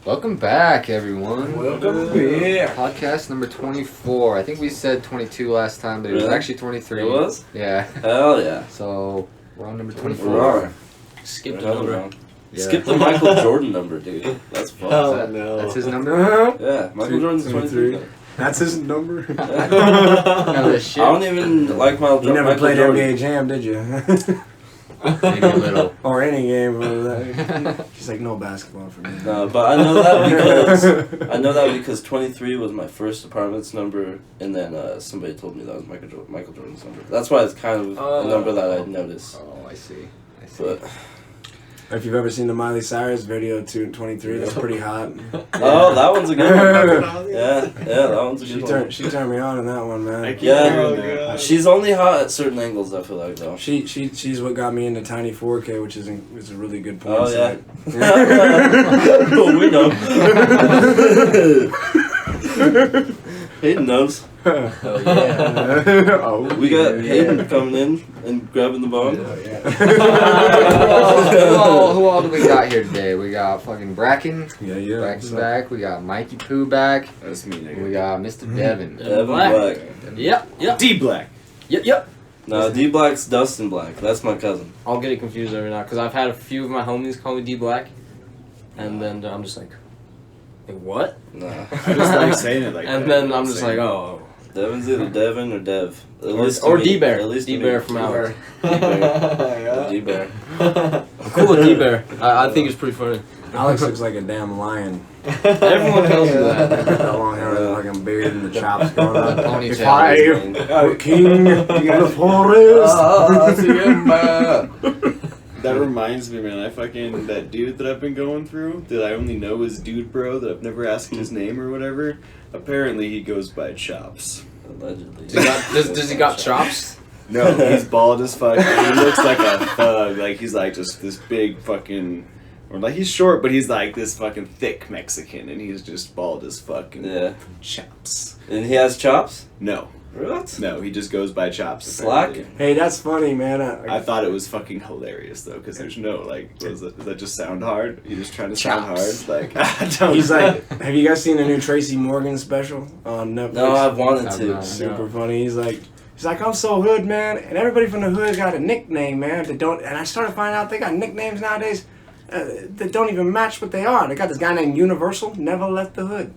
Welcome back, everyone. Welcome back. Podcast number 24. I think we said 22 last time, but it was actually 23. It was? Yeah. Hell yeah. So, we're on number 24. We are. Skip the number. Yeah. Skip the Michael Jordan number, dude. That's fun. Oh, no. That's his number? Yeah, Michael Jordan's 23. That's his number? No, this shit. I don't even like Michael Jordan. You never played NBA Jam, did you? Maybe a little. Or any game. She's like, no basketball for me. No, but I know that because 23 was my first apartment's number, and then somebody told me that was Michael Jordan's number. That's why it's kind of a number that I noticed. Oh, I see. But If you've ever seen the Miley Cyrus video to 23, that's pretty hot. oh, that one's a good one. Yeah, that one's a good one. She turned me on in that one, man. Yeah, she's only hot at certain angles. I feel like though. She's what got me into Tiny 4K, which is a really good point. Oh yeah. Oh, we know. Hayden knows. Oh, yeah. Oh, We got Hayden coming in and grabbing the ball. Yeah. Who all do we got here today? We got fucking Bracken. Yeah. Bracken's back. We got Mikey Poo back. That's me, nigga. We got Mr. Devun. Devun Black. Black. Yep. D Black. Yep. No, D Black's Dustin Black. That's my cousin. I'll get it confused every now because I've had a few of my homies call me D Black, and then I'm just like what? Nah. I just like saying it like that. And then I'm just like, oh. Devon's either Devon or Dev. At least to Or me. D-Bear. At least to D-Bear me. from Alex. D-Bear. I'm cool with D-Bear. I think it's pretty funny. Alex looks like a damn lion. Everyone tells me that. That long hair, the fucking beard, and the chops going on. Ponytail. King of the forest. That reminds me, man. That dude that I've been going through, that I only know is Dude Bro, that I've never asked his name or whatever. Apparently, he goes by Chops. Allegedly. Does he got chops? No, he's bald as fuck. And he looks like a thug. Like he's like just this big fucking, or like he's short, but he's like this fucking thick Mexican, and he's just bald as fuck. And Yeah. Chops. And he has chops? No, What? no, he just goes by Chops. Slack? apparently. Hey, that's funny, man. I thought it was fucking hilarious though, because there's no like, does that just sound hard? You just trying to sound Chops. hard? Like, I don't He's know. like, have you guys seen the new Tracy Morgan special on Netflix? No, I've wanted I've to. not. Super funny. He's like, I'm so hood, man, and everybody from the hood got a nickname, man. That don't, and I started finding out they got nicknames nowadays that don't even match what they are. They got this guy named Universal, never left the hood.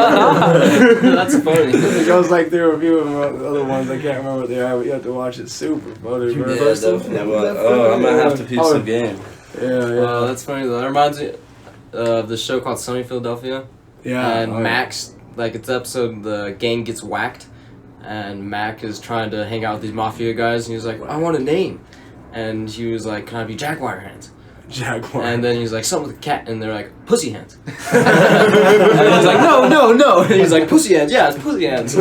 That's funny. It goes like through a few of the other ones. I can't remember what they are, but you have to watch it. Super funny, bro. Yeah, definitely. Oh, I'm gonna have to peep some game. Yeah. That's funny though. That reminds me of the show called Sunny Philadelphia. Yeah. And Max, like it's episode the gang gets whacked, and Mac is trying to hang out with these mafia guys, and he's like, I want a name, and he was like, can I be Jaguar Hands? Jaguar. And then he's like, something with a cat, and they're like, Pussy Hands. And he's like, no. And he's like, Pussy Hands, yeah, it's Pussy Hands.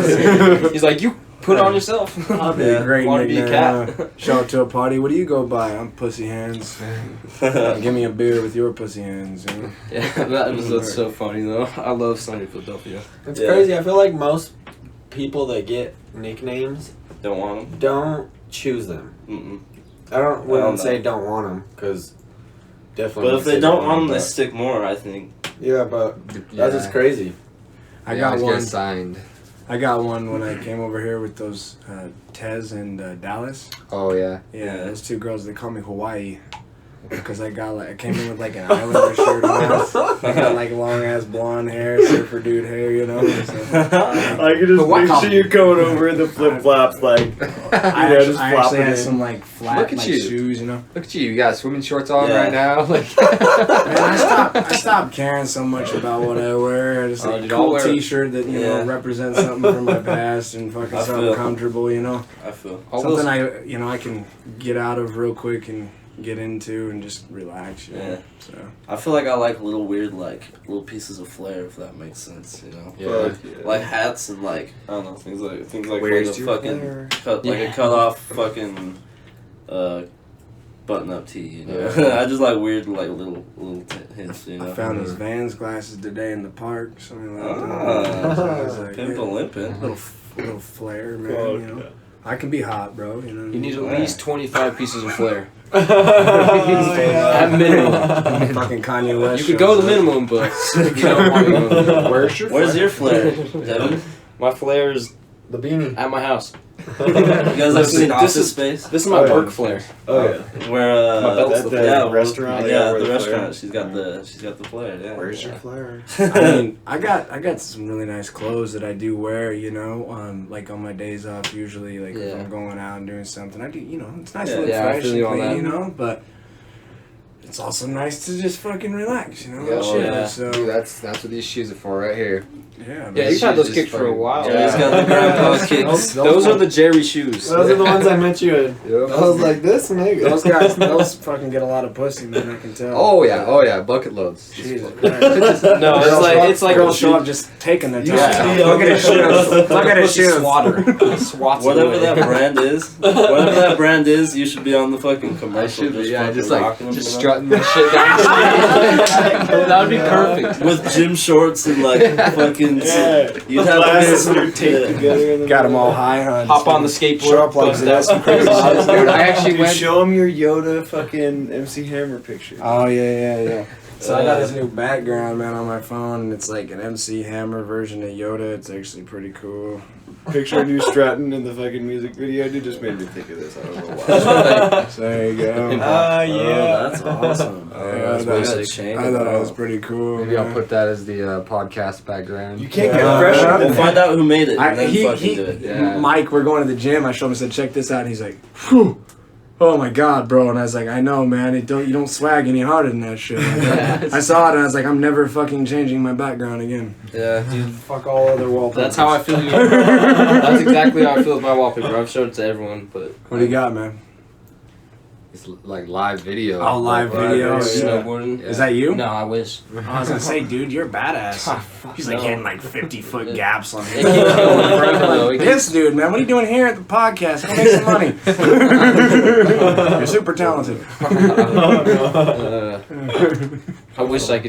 He's like, you put it on yourself. That'd be a great Wanna be a nickname. cat? Show up to a party. What do you go by? I'm Pussy Hands. Give me a beer with your pussy hands. You know? Yeah, that's so funny though. I love Sunny Philadelphia. It's Yeah. crazy. I feel like most people that get nicknames Don't want him? don't choose them. Mm-mm. Wouldn't know. say don't want them because definitely. But if wouldn't say they don't want him, them, they stick more, I think. yeah, but that's just crazy. I They got always one. get signed. I got one when I came over here with those Tez and Dallas. Oh, yeah. Yeah, those two girls. They call me Hawaii because I came in with like an Islander shirt on. I got like long ass blonde hair, surfer dude hair, you know. So, I can just picture you going over in the flip flops, like I just actually flopping had in. some like flat Look at like, you. shoes, you know. Look at you. You got swimming shorts on Yeah. right now. Like, Man, I stopped caring so much about what I wear. Just Oh, a dude, I'll cool wear- T-shirt that Yeah. represents something from my past and fucking I something feel. comfortable, you know. I feel. all Something those, I can get out of real quick and get into and just relax, you know. Yeah. So I feel like I like little weird, like, little pieces of flair, if that makes sense, you know? yeah. Like hats and, like, I don't know, things like Where's like a your fucking, flair? like a cut off fucking, button-up tee, you know? I just like weird, like, little hints, you know? I found those Vans glasses today in the park. Something like Ah, that. So I was like, pimp a limpin'. little flair, man. Fuck You know, yeah. I can be hot, bro. You know. You need at least 25 pieces of flair. At minimum. Fucking Kanye West. You could go the minimum, but you don't want to go the minimum. Where's your flare, Devun? My flare is The beanie. at my house. You guys ever seen This Office is- Space? This is my work flare. Oh yeah. Where My belt's At the the yeah, restaurant. Yeah, where the flare- restaurant. She's got the flare. Yeah. Where's your flare? I mean, I got some really nice clothes that I do wear, you know, like on my days off usually, like if Yeah. I'm going out and doing something, I do, you know, it's nice Yeah. to look Yeah, I fresh feel and you on clean, that. you know, but it's also nice to just fucking relax, you know. Yeah, and shit. yeah. So Dude, that's what these shoes are for right here. yeah, man. Yeah, you've had those Just kicks for a fucking- while. Jerry's got the grandpa kicks. Those are the Jerry shoes. Those are the ones I met you in. Yep. I was like, this nigga. Those guys, those fucking get a lot of pussy, man. I can tell. Oh yeah, bucket loads. Jesus No, Christ. it's like girls show up just taking their time. Yeah. Look at his shoes. Look at his shoes. Swatter. Swats Whatever away. that brand is, you should be on the fucking commercial. I should be, yeah, fucking just like rocking them, just you know? strutting that shit down. That would be perfect. with gym shorts and like fucking. Yeah. You'd The have glasses to are taped together. In the Got them middle. all high, huh? Hop on the skateboard. Show up like bust this. out. Crazy shit. Dude, I actually Dude, went. show him your Yoda fucking MC Hammer picture. Oh yeah. So I got this new background, man, on my phone, and it's like an MC Hammer version of Yoda. It's actually pretty cool. Picture of you strutting in the fucking music video. Dude, just made me think of this. I don't know why. So there you go. Ah, Oh, that's awesome. Yeah, that's I way thought- sick. I thought that was pretty cool. Maybe I'll man. put that as the podcast background. You can't get Yeah. fresher We'll than find that. out who made it and then fucking do it. Yeah. Mike, we're going to the gym. I showed him, I said, check this out. And he's like, whew. Oh my God, bro. And I was like, I know, man. You don't swag any harder than that shit. Like, I saw it and I was like, I'm never fucking changing my background again. Yeah, dude. Fuck all other wallpapers. That's how I feel. That's exactly how I feel with my wallpaper. I've showed it to everyone, but What do you got, man? It's like live video. Oh, live video. Yeah. snowboarding. Is that you? No, I wish. I was gonna say, dude, you're badass. He's like no. hitting like 50-foot gaps on It keeps going forever, though. It This dude, man, what are you doing here at the podcast? Go make some money. You're super talented. I wish I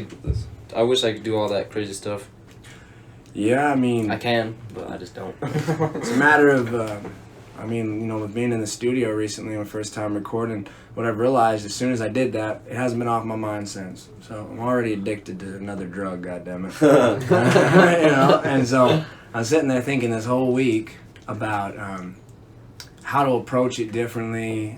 could do all that crazy stuff. Yeah, I mean, I can, but I just don't. it's a matter of, I mean, you know, with being in the studio recently, my first time recording, what I've realized as soon as I did that, it hasn't been off my mind since. So I'm already addicted to another drug, goddammit. You know, and so I was sitting there thinking this whole week about how to approach it differently,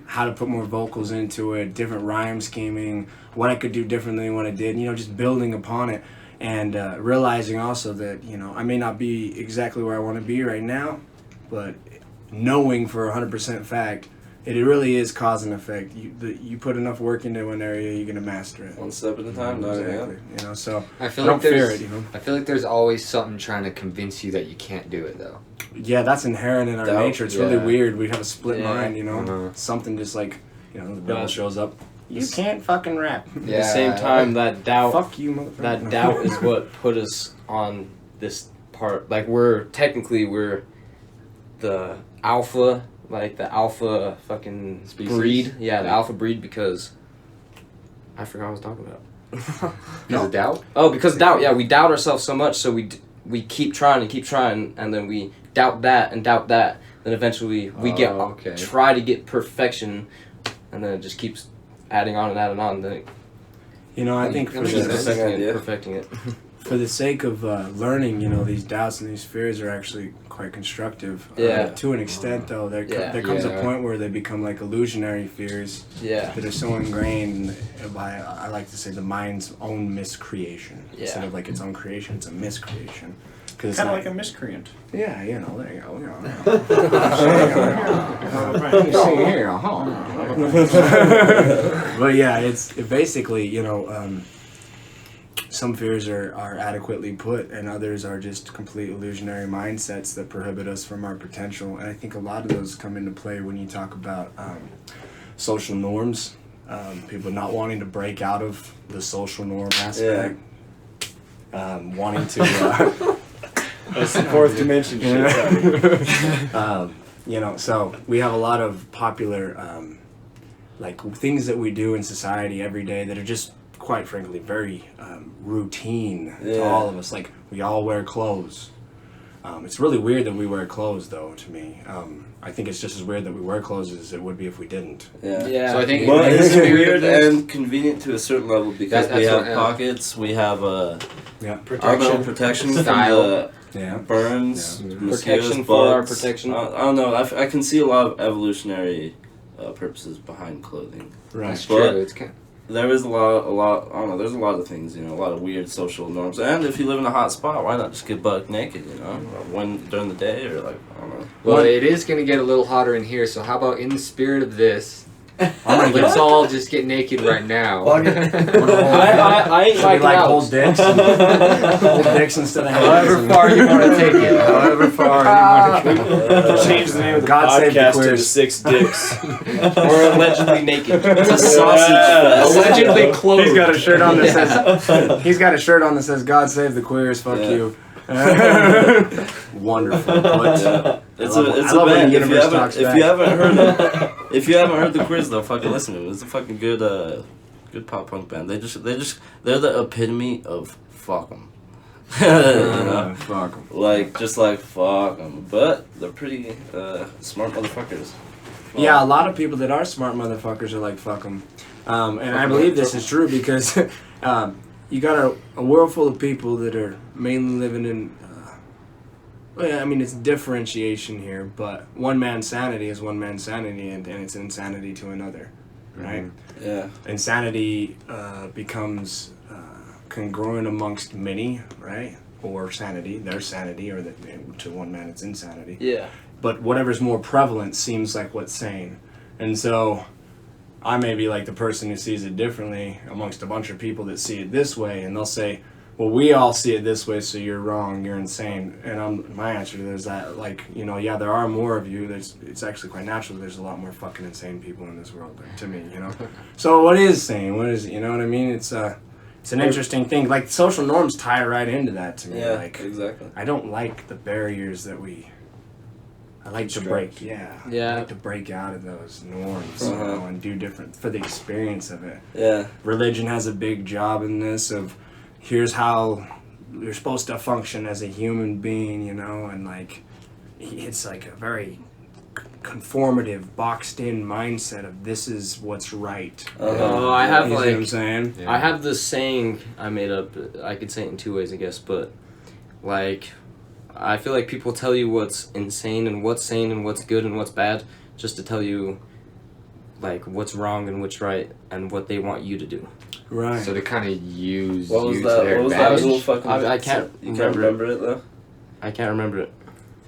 how to put more vocals into it, different rhyme scheming, what I could do differently than what I did, you know, just building upon it. And realizing also that, you know, I may not be exactly where I want to be right now, but knowing for 100% fact, it really is cause and effect. You put enough work into one area, you're going to master it. One step at a time, dog. Exactly. You know, so I feel don't like fear there's. it, you know. I feel like there's always something trying to convince you that you can't do it though. Yeah, that's inherent in our Doubt. nature. It's really Yeah. weird. We have a split Yeah. mind, you know. Uh-huh. Something just like, you know, the devil Yeah. shows up. You can't fucking rap. At the same time, that doubt, Fuck you, motherfucker. that doubt is what put us on this part. Like we're the alpha, like the alpha fucking Species? breed. Yeah, the alpha breed because I forgot what I was talking about. Because of doubt. Oh, because doubt. Yeah, we doubt ourselves so much, so we keep trying and keep trying, and then we doubt that and doubt that. Then eventually we okay. try to get perfection, and then it just keeps adding on and adding on. Then You know, I think for That makes the, sense. perfecting it. for the sake of learning, you know, these doubts and these fears are actually quite constructive. Yeah. To an extent, though, there comes Yeah. a point where they become like illusionary fears Yeah. that are so ingrained by, I like to say, the mind's own miscreation. Yeah. Instead of like its own creation, it's a miscreation. Because Kind of like a miscreant. yeah, you know, there you go. You see here, But yeah, it basically, you know, some fears are adequately put, and others are just complete illusionary mindsets that prohibit us from our potential. And I think a lot of those come into play when you talk about social norms, people not wanting to break out of the social norm aspect, wanting to. That's the fourth dimension shit. You know, so we have a lot of popular, like things that we do in society every day that are just, quite frankly, very routine to Yeah. all of us. Like we all wear clothes. It's really weird that we wear clothes, though. To me, I think it's just as weird that we wear clothes as it would be if we didn't. Yeah. So I think Well, in the it's spirit weird of this- and convenient to a certain level because That's we have what- yeah. pockets, we have protection from Style. the Yeah. burns, mosquitoes, Protection for our bugs. protection. I don't know. I can see a lot of evolutionary purposes behind clothing. Right. That's But- true. It's kind There is a lot. I don't know. There's a lot of things, a lot of weird social norms. And if you live in a hot spot, why not just get buck naked? When during the day or like I don't know. well, it is going to get a little hotter in here, so how about in the spirit of this, I'm let's all just get naked right now. I ain't Should we like hold dicks? Hold dicks instead of However hands. far you want to take it. However far you want to Change the name of the God save the podcast to queers. 6 Dicks. We're allegedly naked. It's a sausage fest. Allegedly clothed. He's got a shirt on that says "God save the queers." Fuck Yeah. you. Wonderful. But, Yeah. It's I love- a I love when band. the If you universe haven't talks if back. you haven't heard if you haven't heard the quiz though, fucking listen to it. It's a fucking good pop punk band. They're the epitome of fuck 'em. fuck 'em. Just like fuck 'em, but they're pretty smart motherfuckers. Yeah, a lot of people that are smart motherfuckers are like fuck 'em, and I believe this is true because you got a world full of people that are mainly living in. Well, I mean, it's differentiation here, but one man's sanity is one man's sanity, and it's insanity to another, right? Yeah. Insanity becomes congruent amongst many, right? Or sanity, their sanity, or to one man it's insanity. Yeah. But whatever's more prevalent seems like what's sane. And so I may be like the person who sees it differently amongst a bunch of people that see it this way, and they'll say, well, we all see it this way, so you're wrong, you're insane. And my answer to that is that, yeah, there are more of you. It's actually quite natural. There's a lot more fucking insane people in this world, to me, So what is sane? What is it? You know what I mean? It's an interesting thing. Like, social norms tie right into that to me. Yeah. Like, Exactly. I don't like the barriers that I like to break, Yeah. I like to break out of those norms, and do different for the experience of it. Yeah. Religion has a big job in this of, here's how you're supposed to function as a human being, and it's like a very conformative, boxed-in mindset of this is what's right. Oh, I have You see what I'm saying? Yeah. I have this saying I made up. I could say it in two ways, I guess, but I feel like people tell you what's insane and what's sane and what's good and what's bad just to tell you what's wrong and what's right and what they want you to do. Right. So they kind of use What was you that? to their What was that advantage. little fucking? I can't You can't remember it though. I can't remember it.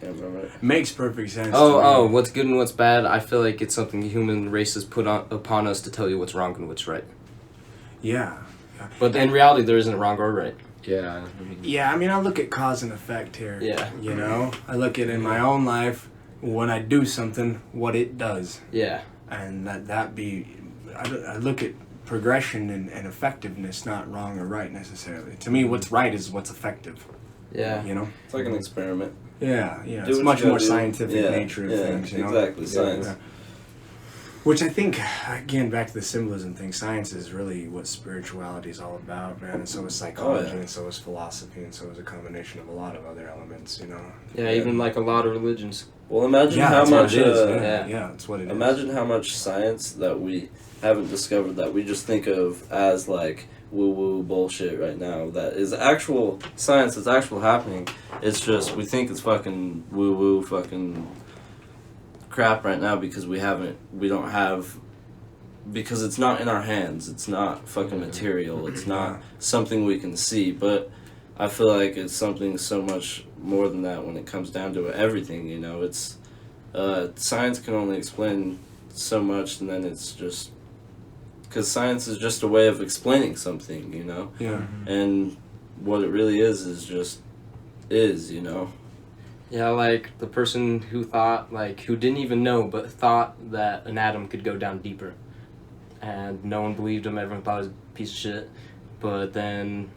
Can't remember it. Makes perfect sense. to Oh, me. what's good and what's bad? I feel like it's something the human race has put upon us to tell you what's wrong and what's right. Yeah. But in reality, there isn't wrong or right. Yeah. Yeah, I mean, I look at cause and effect here. Yeah. I look at in my own life, when I do something, what it does. Yeah. And I look at progression and effectiveness, not wrong or right necessarily. To me, what's right is what's effective. Yeah. It's like an experiment. Yeah. Do It's what you much gotta more do. scientific Yeah, nature of yeah, things. exactly, science. Yeah. Which I think, again, back to the symbolism thing, science is really what spirituality is all about, man. And so is psychology, and so is philosophy, and so is a combination of a lot of other elements, Yeah, even a lot of religions. Well, imagine how that's much. what it is. yeah. Yeah, that's what it is. Imagine how much science that we haven't discovered that we just think of as woo-woo bullshit right now. That is actual science. That's actual happening. It's just we think it's fucking woo-woo fucking crap right now because because it's not in our hands. It's not fucking material. It's not something we can see. But I feel like it's something so much more than that when it comes down to it. Everything, it's science can only explain so much, and then it's just because science is just a way of explaining something, Yeah. and what it really is just is. Yeah, like the person who thought, who didn't even know, but thought that an atom could go down deeper. And no one believed him, everyone thought he was a piece of shit. But then,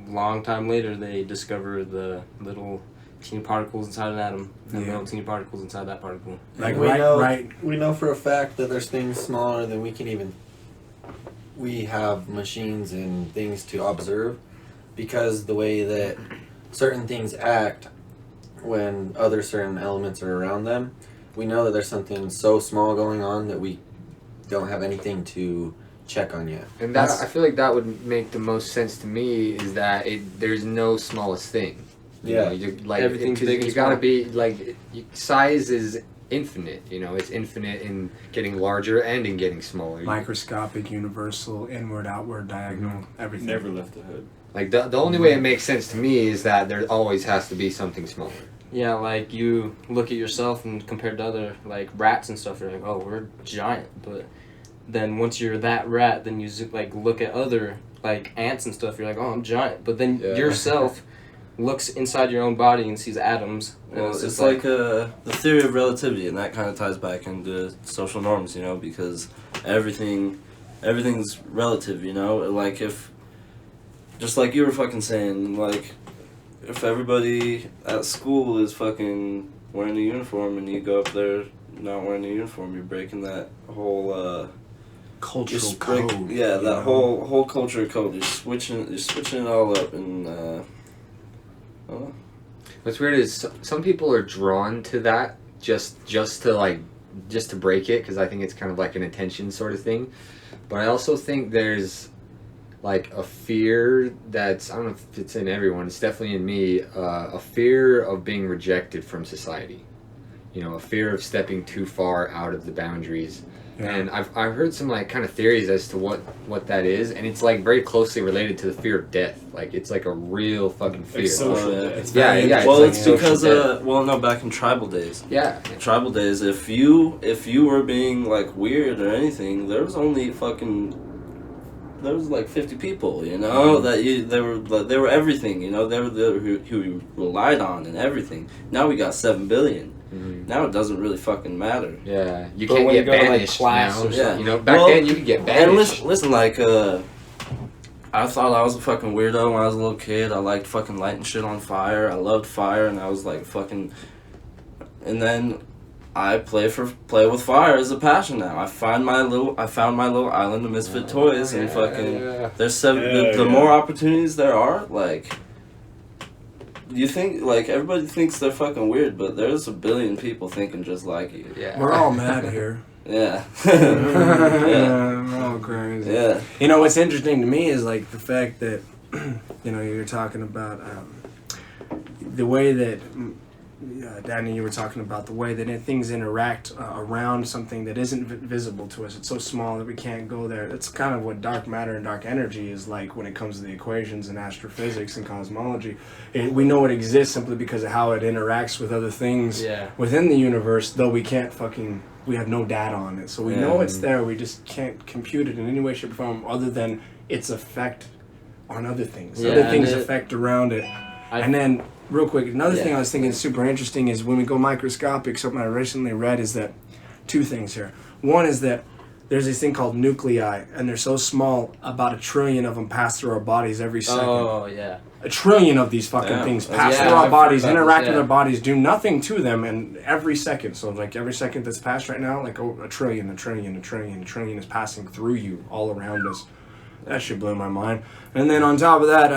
long time later, they discovered the little teeny particles inside an atom, and little teeny particles inside that particle. We know for a fact that there's things smaller than we can even... We have machines and things to observe, because the way that certain things act when other certain elements are around them, we know that there's something so small going on that we don't have anything to check on yet. And that I feel like that would make the most sense to me is that there's no smallest thing. You know, you're, like Everything's big and you gotta small. be like size is infinite. You know, it's infinite in getting larger and in getting smaller. Microscopic, universal, inward, outward, diagonal, everything. Never left the hood. Like the only way it makes sense to me is that there always has to be something smaller. Yeah, like you look at yourself and compared to other like rats and stuff, you're like, oh, we're giant. But then once you're that rat, then you like look at other like ants and stuff, you're like, oh, I'm giant. But then yourself looks inside your own body and sees atoms. Well, And it's like the theory of relativity, and that kind of ties back into social norms, you know, because everything's relative, you know. Like if, just like you were fucking saying, like if everybody at school is fucking wearing a uniform and you go up there not wearing a uniform, you're breaking that whole Cultural code. Yeah, that whole culture code. You're switching it all up, and I don't know. What's weird is some people are drawn to that just to break it, because I think it's kind of like an attention sort of thing. But I also think there's like a fear that's, I don't know if it's in everyone, it's definitely in me, a fear of being rejected from society. You know, a fear of stepping too far out of the boundaries. Yeah. And I've heard some like kind of theories as to what that is, and it's like very closely related to the fear of death. Like it's like a real fucking fear. Like social death. It's Yeah, very yeah. Well, It's it's like because social death. back in tribal days. Yeah. Tribal days, if you were being like weird or anything, there was like 50 people, you know, they were everything, you know, they were who you relied on and everything. Now we got 7 billion. Mm-hmm. Now it doesn't really fucking matter. Yeah, you But can't when get you go to, like, banished class now. or something. You know, back Well, then you could get banished. And listen, like, I thought I was a fucking weirdo when I was a little kid. I liked fucking lighting shit on fire. I loved fire, and I was like fucking. And then I play with fire as a passion now. I found my little island of misfit toys, and fucking. There's the more opportunities there are, like. You think, like, everybody thinks they're fucking weird, but there's a billion people thinking just like you. Yeah. We're all mad here. Yeah. Yeah. We're all crazy. Yeah. You know, what's interesting to me is, like, the fact that, you know, you're talking about the way that, Danny, you were talking about the way that things interact around something that isn't visible to us. It's so small that we can't go there. That's kind of what dark matter and dark energy is like when it comes to the equations in astrophysics and cosmology. We know it exists simply because of how it interacts with other things within the universe, though we have no data on it. So we know it's there, we just can't compute it in any way, shape, or form other than its effect on other things. Other things affect around it. And then, real quick, another thing I was thinking is super interesting is when we go microscopic, something I recently read is that two things here. One is that there's this thing called nuclei, and they're so small, about 1 trillion of them pass through our bodies every second. Oh, yeah. 1 trillion of these fucking things pass through our bodies, interact with our bodies, do nothing to them, and every second. So, like, every second that's passed right now, like, 1 trillion is passing through you, all around us. That shit blew my mind. And then on top of that,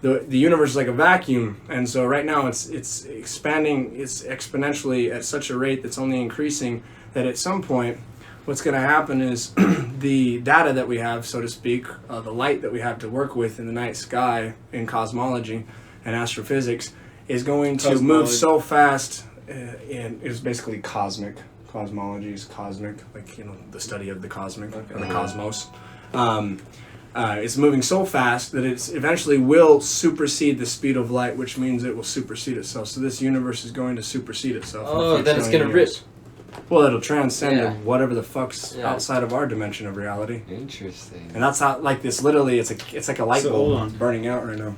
the universe is like a vacuum, and so right now it's expanding, it's exponentially at such a rate that's only increasing, that at some point what's going to happen is the data that we have, so to speak, the light that we have to work with in the night sky in cosmology and astrophysics is going to move so fast, and it's basically cosmic. Cosmology is cosmic, like, you know, the study of the cosmic, or the cosmos. It's moving so fast that it eventually will supersede the speed of light, which means it will supersede itself. So this universe is going to supersede itself. Oh, then it's going to rip. Well, it'll transcend whatever the fuck's outside of our dimension of reality. Interesting. And that's how, like, this literally, it's like a light bulb burning out right now.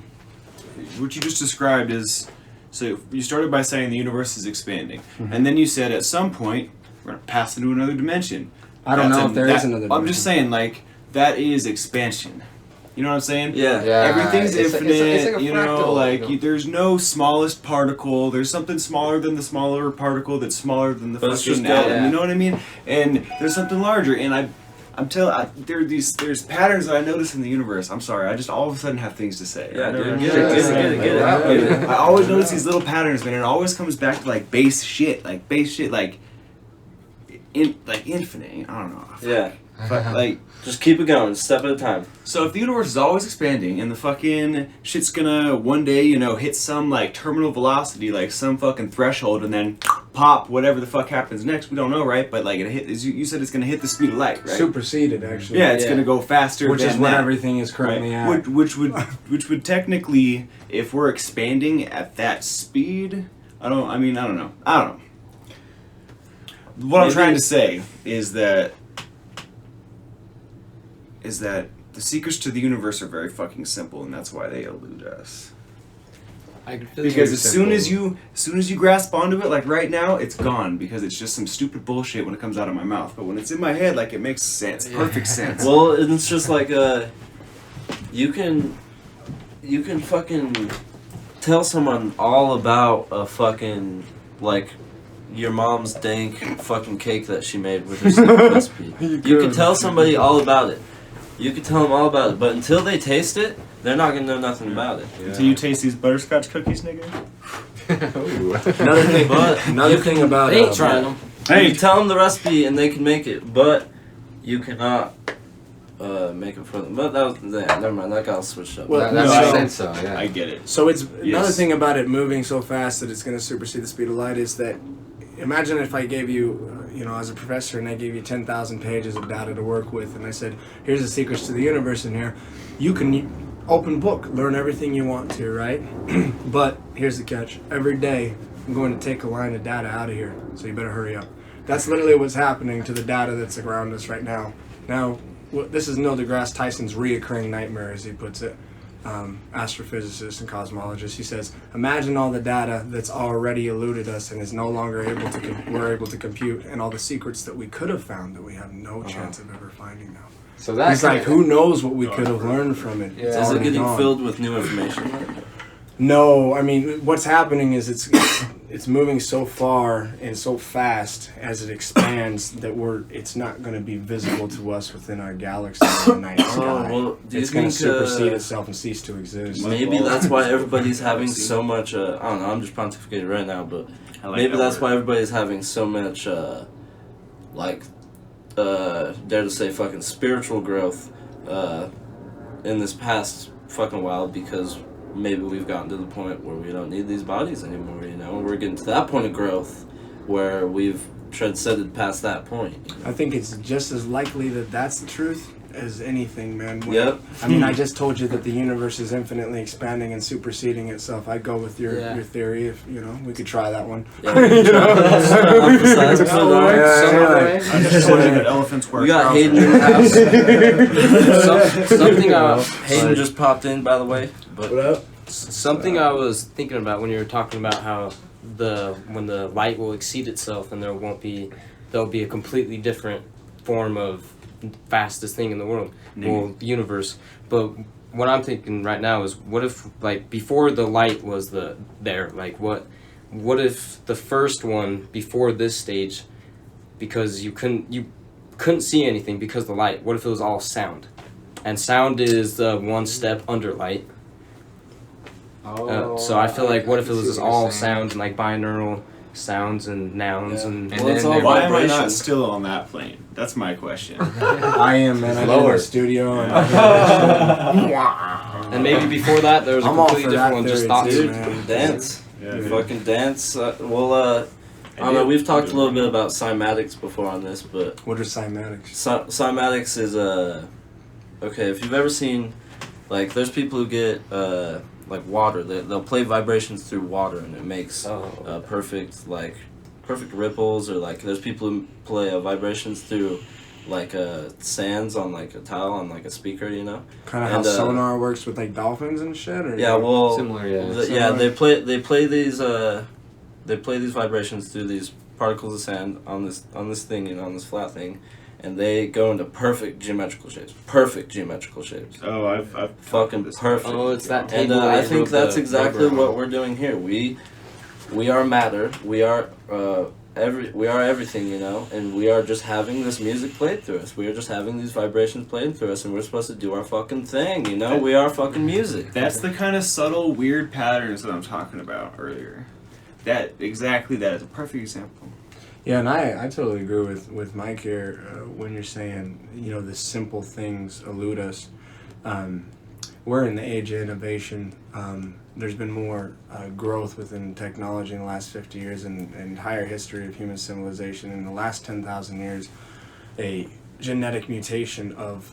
What you just described is, so you started by saying the universe is expanding, and then you said at some point we're going to pass into another dimension. I don't know if there is another dimension. I'm just saying, like, that is expansion. You know what I'm saying? Yeah. Everything's infinite. It's like a you know, fractal, like you know? There's no smallest particle. There's something smaller than the smaller particle that's smaller than the But it's fucking just atom. yeah. You know what I mean? And there's something larger. And there's patterns that I notice in the universe. I'm sorry, I just all of a sudden have things to say. Yeah, I dude, never- get it. I always notice these little patterns, man. It always comes back to like base shit, like infinite. I don't know. Yeah. Like, Just keep it going, step at a time. so if the universe is always expanding and the fucking shit's gonna one day, you know, hit some like terminal velocity, like some fucking threshold, and then pop, whatever the fuck happens next, we don't know, right? But like it hit, you said it's gonna hit the speed of light, right? Superseded, actually. Yeah, it's gonna go faster. Which than is what that, everything is currently right? at. Which would technically, if we're expanding at that speed, I don't know. What I'm Maybe- trying to say is that the secrets to the universe are very fucking simple, and that's why they elude us. Because as soon as you grasp onto it, like right now, it's gone because it's just some stupid bullshit when it comes out of my mouth. But when it's in my head, like it makes sense, perfect sense. Well, it's just like you can fucking tell someone all about a fucking like your mom's dank fucking cake that she made with her secret recipe. You can tell somebody all about it. You can tell them all about it, but until they taste it, they're not gonna know nothing about it. Until you taste these butterscotch cookies, nigga. Another thing about They ain't trying them. You can tell them the recipe and they can make it, but you cannot make it for them. But that was never mind. That got switched up. Well, That No, makes I- sense, though. Yeah. I get it. So it's another Yes. thing about it moving so fast that it's going to supersede the speed of light is that imagine if I gave you, as a professor and I gave you 10,000 pages of data to work with and I said, here's the secrets to the universe in here. You can open book, learn everything you want to, right? But here's the catch. Every day I'm going to take a line of data out of here, so you better hurry up. That's literally what's happening to the data that's around us right now. Now, this is Neil deGrasse Tyson's reoccurring nightmare, as he puts it. Astrophysicist and cosmologist. He says, imagine all the data that's already eluded us and is no longer we're able to compute, and all the secrets that we could have found that we have no chance of ever finding now. So that's He's like, who knows what we could have learned from it? Yeah. It's Is it already getting gone. filled with new information? No, I mean, what's happening is it's moving so far and so fast as it expands that it's not going to be visible to us within our galaxy in the night sky. Well, do you It's going to think supersede itself and cease to exist. maybe that's why everybody's having so much? I don't know. I'm just pontificating right now, but maybe that's why everybody's having so much, dare to say, fucking spiritual growth in this past fucking while, because maybe we've gotten to the point where we don't need these bodies anymore, We're getting to that point of growth where we've transcended past that point. I think it's just as likely that that's the truth as anything, man. Yep. I mean, I just told you that the universe is infinitely expanding and superseding itself. I'd go with your theory if, we could try that one. Yeah, we can try. Emphasize it for the- I just told you that elephants wear We got trousers. Hayden in the house. Something Hayden Like- just popped in, by the way. But What up? Something I was thinking about when you were talking about how when the light will exceed itself and there'll be a completely different form of fastest thing in the world, the universe. But what I'm thinking right now is, what if before the light was what if the first one before this stage, because you couldn't see anything because of the light, what if it was all sound? And sound is the one step under light. So I feel like, what if it was just all sounds and binaural sounds and nouns and Well, it's all Why am I not vibrations. still on that plane? That's my question. I am, man. I'm in Lower. the studio. And and maybe before that there was a I'm all completely for that different one, just theory, thoughts. too, Dude, man. dance. Yeah, Fucking dance. I don't know, we've talked a little bit about cymatics before on this, but What are cymatics? cymatics is okay, if you've ever seen, there's people who get water, they'll play vibrations through water and it makes perfect ripples, or there's people who play vibrations through sands on a tile on a speaker, Kind of how And, sonar works with dolphins and shit? Or yeah, well, Similar, yeah. they play these vibrations through these particles of sand on this thing, on this flat thing, and they go into perfect geometrical shapes. Oh, I've Fucking perfect. Oh, it's that And table. I they think wrote that's the exactly rubber on. what we're doing here. We are matter. We are we are everything, you know, and we are just having this music played through us. We are just having these vibrations played through us, and we're supposed to do our fucking thing, you know. We are fucking music. That's the kind of subtle, weird patterns that I'm talking about earlier. That is a perfect example. Yeah, and I totally agree with Mike here when you're saying, you know, the simple things elude us. We're in the age of innovation. There's been more growth within technology in the last 50 years and entire history of human civilization. In the last 10,000 years, a genetic mutation of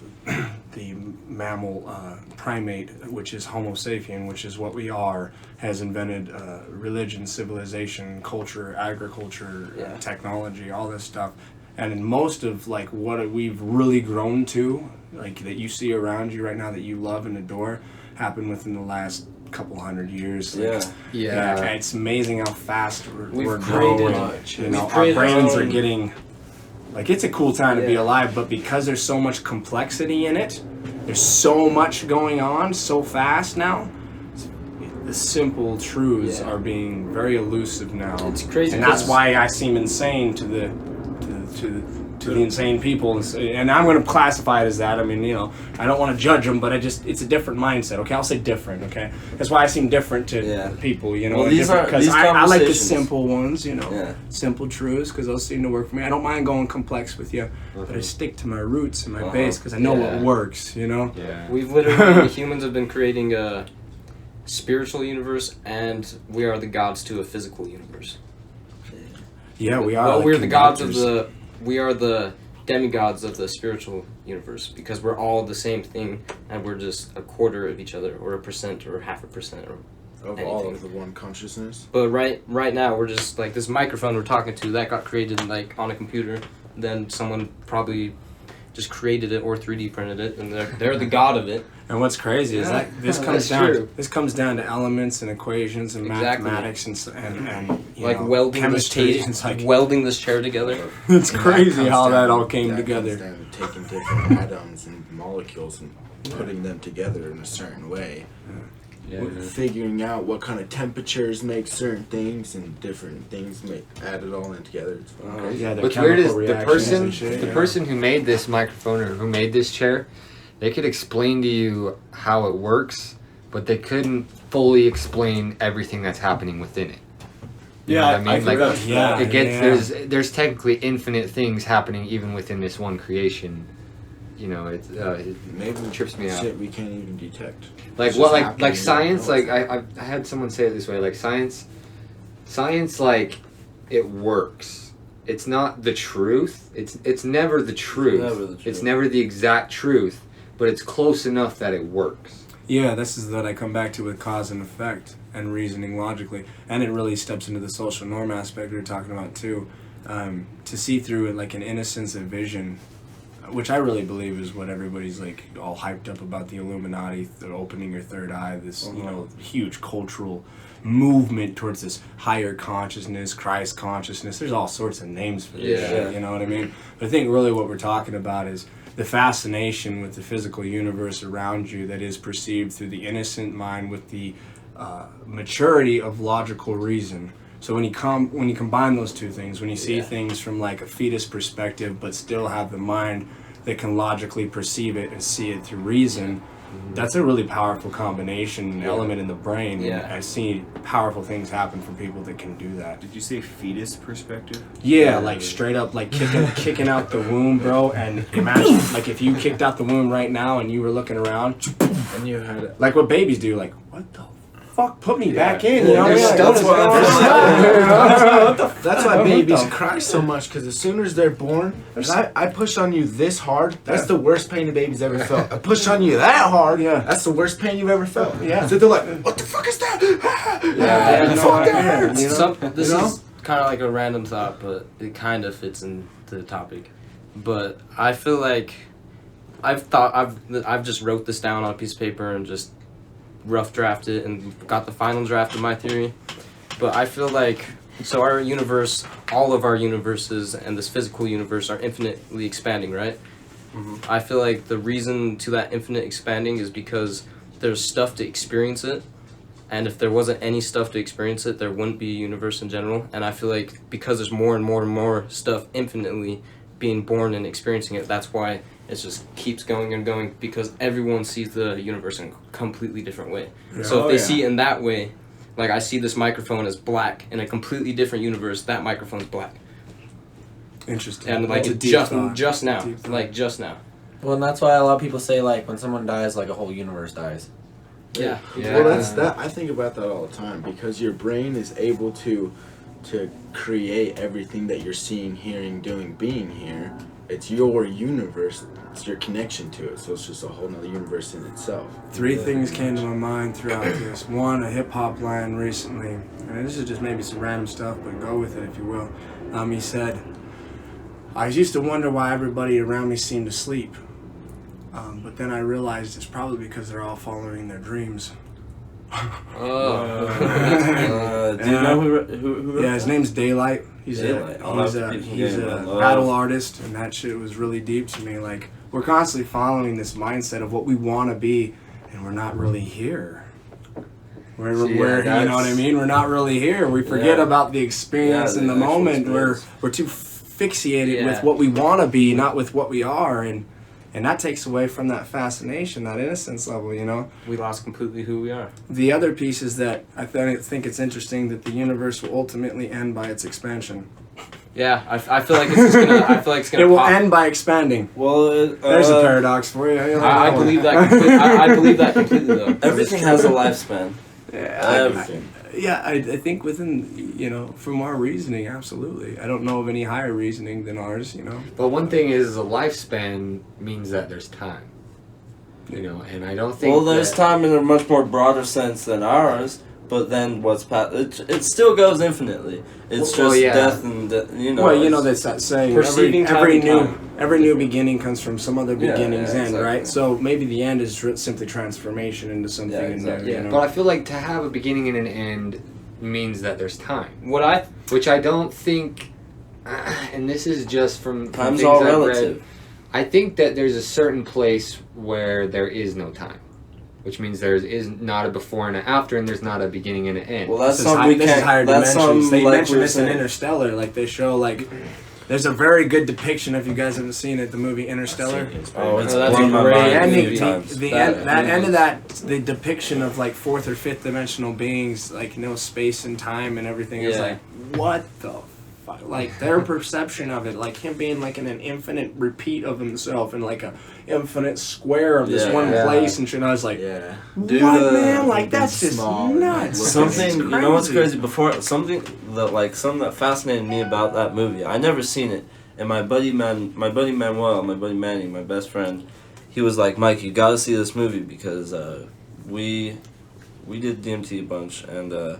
the mammal primate, which is Homo sapien, which is what we are, has invented religion, civilization, culture, agriculture, technology, all this stuff. And in most of like what we've really grown to, like that you see around you right now that you love and adore, happened within the last couple hundred years. Like, yeah. It's amazing how fast we're created growing. much. You know, We've our created brains our are own- getting like it's a cool time to be alive, but because there's so much complexity in it, there's so much going on so fast now. The simple truths are being very elusive now. It's crazy, and that's 'cause- why I seem insane to the insane people, and I'm going to classify it as that. I mean, you know, I don't want to judge them, but it's a different mindset. Okay, I'll say different. Okay, that's why I seem different to people. You know, Well, because I like the conversations- simple ones. You know, simple truths because those seem to work for me. I don't mind going complex with you, but I stick to my roots and my base because I know what works. You know. Yeah. We've literally humans have been creating a spiritual universe, and we are the gods to a physical universe. Yeah, we are. Well, like we're the gods of conductors. we are the demigods of the spiritual universe because we're all the same thing, and we're just a quarter of each other, or 1% or 0.5%, or of all of the one consciousness. But right now we're just like this microphone we're talking to that got created like on a computer. Then someone probably just created it or 3D printed it, and they're the god of it. And what's crazy is that this comes That's down. true. This comes down to elements and equations and Exactly. mathematics and you Like know, welding this chemistry. It's like welding this chair together. it's And crazy comes how that down- all came that together. comes down to taking different atoms and molecules and putting them together in a certain way. Figuring out what kind of temperatures make certain things and different things make add it all in together. It's fucking crazy. Yeah, the What's weird is chemical the reactions person, and shit, the yeah. person who made this microphone or who made this chair, they could explain to you how it works, but they couldn't fully explain everything that's happening within it. You know what I mean? Like, yeah, it gets there's technically infinite things happening even within this one creation. You know, it Maybe trips me out. shit we can't even detect. Like It's what, just like happening, science. you know? Like I had someone say it this way. Like science, like it works. It's not the truth. It's never the truth. never the truth. It's never the exact truth, but it's close enough that it works. Yeah, this is that I come back to with cause and effect and reasoning logically, and it really steps into the social norm aspect we were talking about too. To see through it like an innocence of vision, which I really believe is what everybody's like all hyped up about, the Illuminati, the opening your third eye, this you know huge cultural movement towards this higher consciousness, Christ consciousness. There's all sorts of names for this shit, you know what I mean? But I think really what we're talking about is the fascination with the physical universe around you that is perceived through the innocent mind with the maturity of logical reason. So when you combine those two things, when you see things from like a fetus perspective, but still have the mind that can logically perceive it and see it through reason, that's a really powerful combination element in the brain. Yeah. And I see powerful things happen for people that can do that. Did you say fetus perspective? Yeah, like straight up, like kicking out the womb, bro. And imagine, like, if you kicked out the womb right now and you were looking around, And you had like what babies do, like, what the fuck, put me back in, you know? They're Like, stuck. what's going on? That's why babies cry so much, because as soon as they're born, I push on you this hard, that's the worst pain a baby's ever felt. I push on you that hard, that's the worst pain you've ever felt. Yeah. So they're like, what the fuck is that? Yeah, Fuck, that hurts. You know? This You know? is kind of like a random thought, but it kind of fits into the topic. But I feel like I've just wrote this down on a piece of paper and just rough drafted it and got the final draft of my theory. But I feel like so our universe, all of our universes, and this physical universe are infinitely expanding, right? I feel like the reason to that infinite expanding is because there's stuff to experience it, And if there wasn't any stuff to experience it, there wouldn't be a universe in general. And I feel like because there's more and more and more stuff infinitely being born and experiencing it, that's why it just keeps going and going, because everyone sees the universe in a completely different way. Yeah. So if they see it in that way, like I see this microphone as black, in a completely different universe, that microphone's black. Interesting. And like That's a deep just thought. just now, Deep thought. like just now. Well, and that's why a lot of people say, like, when someone dies, like, a whole universe dies. Yeah. Well, that's that. I think about that all the time because your brain is able to create everything that you're seeing, hearing, doing, being here. It's your universe. It's your connection to it. So it's just a whole nother universe in itself. 3 things came to my mind throughout this. One, a hip-hop line recently, and this is just maybe some random stuff, but go with it if you will. He said, I used to wonder why everybody around me seemed to sleep. But then I realized it's probably because they're all following their dreams. Oh. Do you know who wrote Yeah, his name's Daylight. He's Daylight. a I'll have to keep he's getting a my love. battle artist, and that shit was really deep to me. Like, we're constantly following this mindset of what we want to be, and we're not really here. We're See, you know that's- what I mean? We're not really here. We forget Yeah. about the experience Yeah, in the the actual moment. experience. We're too fixated Yeah. with what we want to be, not with what we are, and that takes away from that fascination, that innocence level, you know? We lost completely who we are. The other piece is that I think it's interesting that the universe will ultimately end by its expansion. Yeah, I feel like it's just gonna. I feel like it's gonna. It will pop. end by expanding. Well, There's a paradox for you. I believe that. I believe that completely, though. everything has a lifespan. Everything. I think within, you know, from our reasoning, absolutely. I don't know of any higher reasoning than ours, you know. But one thing is, a lifespan means that there's time. You know, and I don't think. Well, there's that, time in a much more broader sense than ours, but then what's past? It still goes infinitely. It's Well, just yeah. death and you know. Well, you know, it's- that's that saying. Perceiving Every time and new time. every new beginning comes from some other Yeah, beginning's yeah, end, exactly. right? So maybe the end is simply transformation into something Yeah, new. exactly. You Yeah, know? but I feel like to have a beginning and an end means that there's time, What I which I don't think. And this is just from Time's things all I've relative. read. I think that there's a certain place where there is no time, which means there is not a before and an after, and there's not a beginning and an end. Well, that's This is something we this is can't. higher That's dimensions. something They like mention we were this in saying. Interstellar. Like they show, like there's a very good depiction. If you guys haven't seen it, the movie Interstellar. Oh, it's Oh, that's blown my great. The mind a ending, few times. the That- end, that end of that, the depiction of like 4th or 5th dimensional beings, like, you know, space and time and everything is Yeah. like, what the fuck? Like their perception of it, like him being like in an infinite repeat of himself and like a infinite square of this Yeah. one Yeah. place and shit. I was like, Yeah. Dude, what, man? Like that's just small and nuts. Something, It's you know what's crazy? Before something that fascinated me about that movie. I never seen it, and my buddy Manny, my best friend, he was like, "Mike, you gotta see this movie because we did DMT a bunch and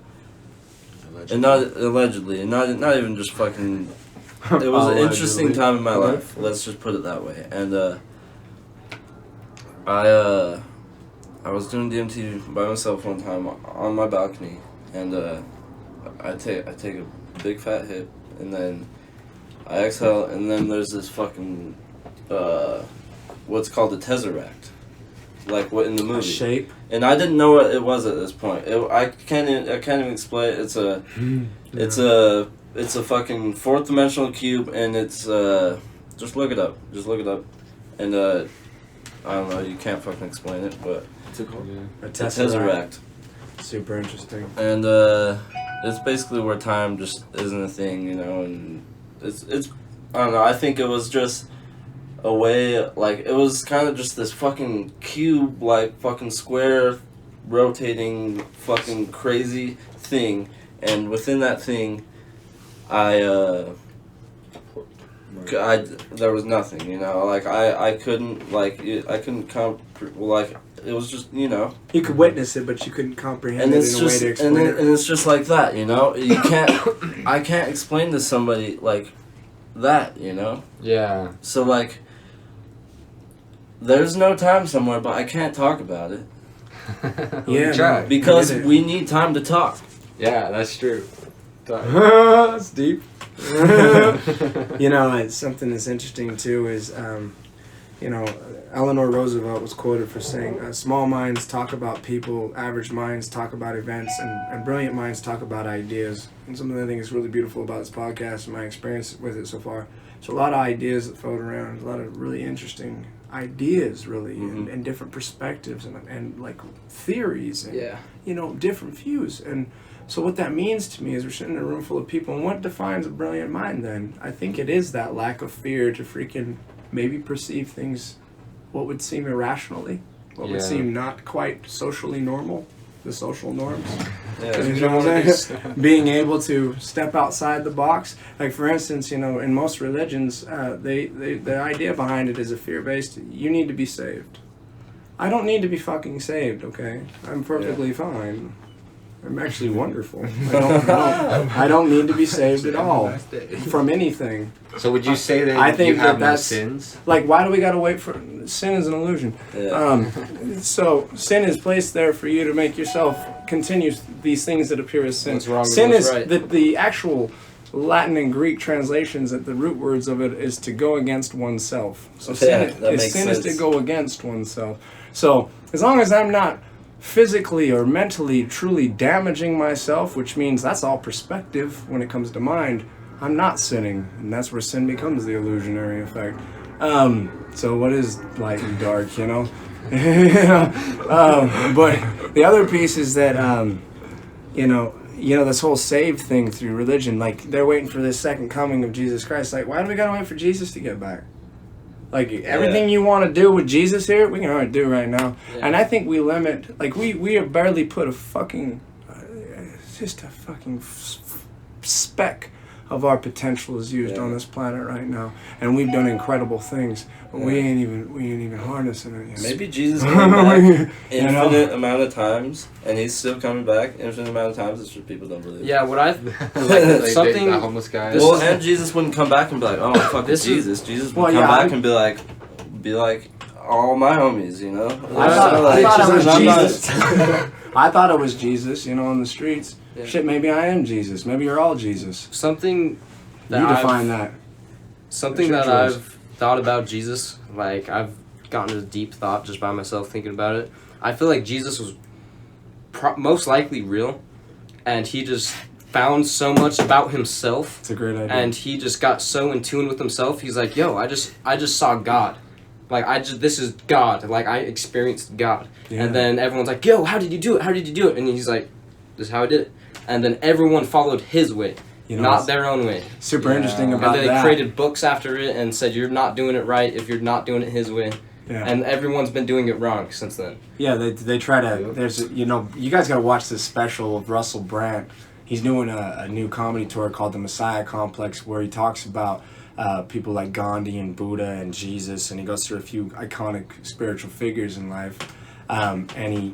not allegedly, and not even just fucking. It was an interesting Allegedly. time in my life. Let's just put it that way. And I was doing DMT by myself one time on my balcony, and I take a big fat hit, and then I exhale, and then there's this fucking what's called a tesseract, like what in the A movie. shape. And I didn't know what it was at this point. I can't even explain it. It's a fucking 4th dimensional cube, and it's just look it up. And I don't know. You can't fucking explain it, but What's it called? A a tesseract. Super interesting. And it's basically where time just isn't a thing, you know. And it's I don't know. I think it was just a way, like, it was kind of just this fucking cube, like, fucking square, rotating, fucking crazy thing. And within that thing, there was nothing, you know. Like, I couldn't, like, it was just, you know. You could witness it, but you couldn't comprehend And it it's in a way just, to explain and it. it's just like that, you know. You can't, I can't explain to somebody like that, you know. Yeah. So like, there's no time somewhere, but I can't talk about it Yeah, try. no. because I get it. we need time to talk. Yeah, that's true. That's deep. You know, it's something that's interesting too is Eleanor Roosevelt was quoted for saying, small minds talk about people, average minds talk about events, and brilliant minds talk about ideas. And something I think is really beautiful about this podcast and my experience with it so far. There's a lot of ideas that float around, a lot of really interesting ideas, really, and different perspectives and like theories and, different views. And so what that means to me is we're sitting in a room full of people, and what defines a brilliant mind then? I think it is that lack of fear to freaking maybe perceive things what would seem irrationally, what would seem not quite socially normal, the social norms. You know what I'm saying? Being able to step outside the box. Like, for instance, in most religions, the idea behind it is a fear-based, you need to be saved. I don't need to be fucking saved, okay? I'm perfectly fine. I'm actually wonderful. I don't need to be saved at all from anything. So would you say that I think you have no that's sins? Like, why do we gotta wait for sin? Is an illusion. So sin is placed there for you to make yourself continue these things that appear as sin. What's wrong with sin what's is right. the actual Latin and Greek translations, that the root words of it is to go against oneself. So sin is to go against oneself. So as long as I'm not physically or mentally truly damaging myself, which means that's all perspective when it comes to mind, I'm not sinning, and that's where sin becomes the illusionary effect. So what is light and dark, but the other piece is that this whole saved thing through religion, like they're waiting for this second coming of Jesus Christ. Like, why do we gotta wait for Jesus to get back? Like, everything you want to do with Jesus here, we can already do right now. Yeah. And I think we limit, like, we have barely put a fucking, just a fucking speck of our potential is used on this planet right now. And we've done incredible things, but we ain't even harnessing it yet. Maybe Jesus came back infinite amount of times, and he's still coming back infinite amount of times. It's just people don't believe. Yeah, what I like something the homeless guy. Well, and Jesus wouldn't come back and be like, "Oh, fuck this Jesus." Jesus would come back and be like, all my homies, I thought it was Jesus. I thought it was Jesus, on the streets. Yeah. Shit, maybe I am Jesus. Maybe you're all Jesus. Something that you define that. Something that I've thought about Jesus, like I've gotten a deep thought just by myself thinking about it. I feel like Jesus was most likely real, and he just found so much about himself. It's a great idea. And he just got so in tune with himself. He's like, yo, I just saw God. Like, this is God. Like, I experienced God. Yeah. And then everyone's like, yo, how did you do it? How did you do it? And he's like, this is how I did it. And then everyone followed his way, not their own way. Super interesting about that. And then they created books after it and said, you're not doing it right if you're not doing it his way. Yeah. And everyone's been doing it wrong since then. Yeah, they try to, there's, you guys got to watch this special of Russell Brand. He's doing a new comedy tour called The Messiah Complex, where he talks about people like Gandhi and Buddha and Jesus, and he goes through a few iconic spiritual figures in life. And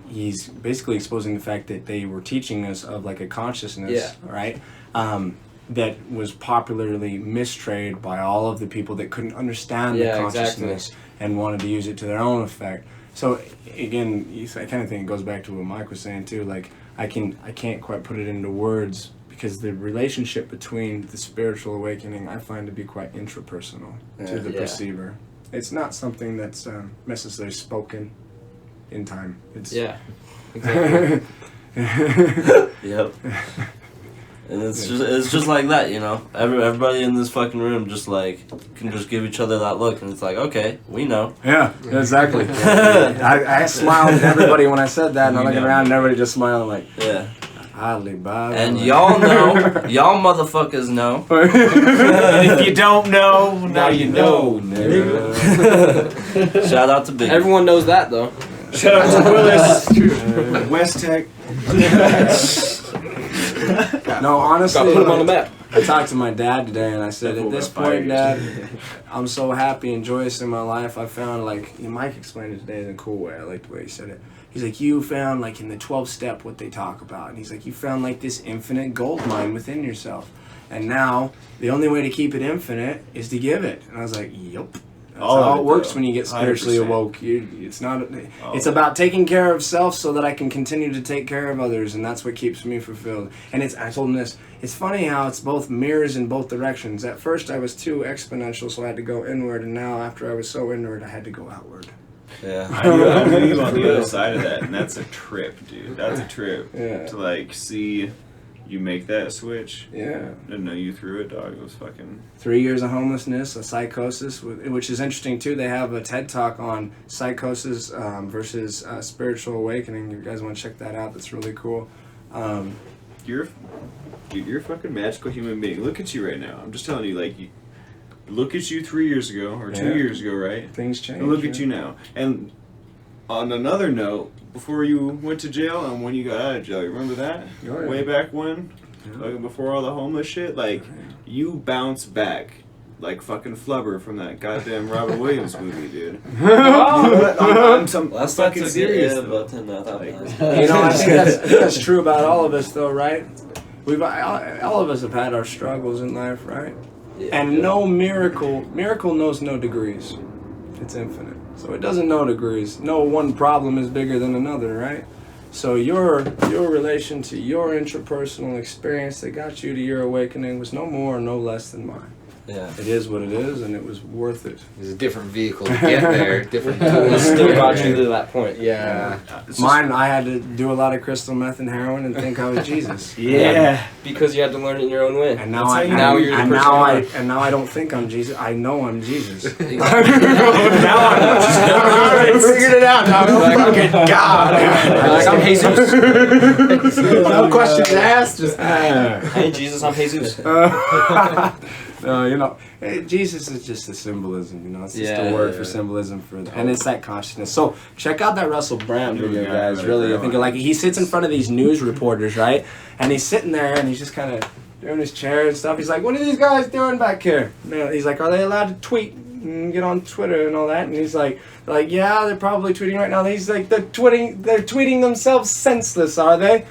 he's basically exposing the fact that they were teaching us of like a consciousness, right? That was popularly mistrayed by all of the people that couldn't understand the consciousness and wanted to use it to their own effect. So again, I kind of think it goes back to what Mike was saying too. Like I can't quite put it into words, because the relationship between the spiritual awakening I find to be quite intrapersonal to the perceiver. It's not something that's necessarily spoken in time. It's exactly. Yep. And it's just like that, Everybody in this fucking room just like can just give each other that look, and it's like, okay, we know. Yeah, exactly. I smiled at everybody when I said that, and I'm looking around and everybody just smiling like, Alibaba. And y'all know, y'all motherfuckers know. And if you don't know, now you know. Shout out to Big. Everyone knows that though. Shout out to Willis. West Tech. No, honestly, gotta put him on the map. I talked to my dad today, and I said, at this point, Dad, I'm so happy and joyous in my life. I found, like, Mike explained it today in a cool way. I like the way he said it. He's like, you found, like, in the 12-step what they talk about. And he's like, you found, like, this infinite gold mine within yourself. And now, the only way to keep it infinite is to give it. And I was like, yup. That's how it works when you get 100%. spiritually awoke. It's not. It's about taking care of self so that I can continue to take care of others, and that's what keeps me fulfilled. And I told him this. It's funny how it's both mirrors in both directions. At first, I was too exponential, so I had to go inward, and now after I was so inward, I had to go outward. Yeah. I knew you on the other side of that, and that's a trip, dude. That's a trip. Yeah. To like see you make that switch. Yeah. Didn't know you threw it, dog. It was fucking. 3 years of homelessness, a psychosis, which is interesting too. They have a TED Talk on psychosis versus spiritual awakening. You guys want to check that out? That's really cool. You're a fucking magical human being. Look at you right now. I'm just telling you, like, look at you 3 years ago or 2 years ago, right? Things change. And look at you now. And on another note, before you went to jail and when you got out of jail, you remember that? Oh, yeah. Way back when? Like before all the homeless shit? Like, you bounce back like fucking Flubber from that goddamn Robert Williams movie, dude. I'm fucking serious. though. I think that's true about all of us, though, right? All of us have had our struggles in life, right? And no miracle knows no degrees. It's infinite. So it doesn't know degrees. No one problem is bigger than another, right? So your relation to your interpersonal experience that got you to your awakening was no more or no less than mine. Yeah. It is what it is, and it was worth it. There's a different vehicle to get there, different It tools. still got you to that point. Yeah. Mine, I had to do a lot of crystal meth and heroin and think I was Jesus. Yeah. Because you had to learn it in your own way. And now now you're the person and now I don't think I'm Jesus. I know I'm Jesus. Exactly. I figured it out. Now I'm fucking God. Like, I'm Jesus. No questions asked. Just Hey, Jesus, I'm Jesus. no, Jesus is just a symbolism. It's just a word for symbolism and it's that consciousness. So check out that Russell Brand video, guys. Really, I think he sits in front of these news reporters, right? And he's sitting there and he's just kind of doing his chair and stuff. He's like, "What are these guys doing back here?" He's like, "Are they allowed to tweet and get on Twitter and all that?" And he's like, "Yeah, they're probably tweeting right now." And he's like, "They're tweeting themselves senseless, are they?"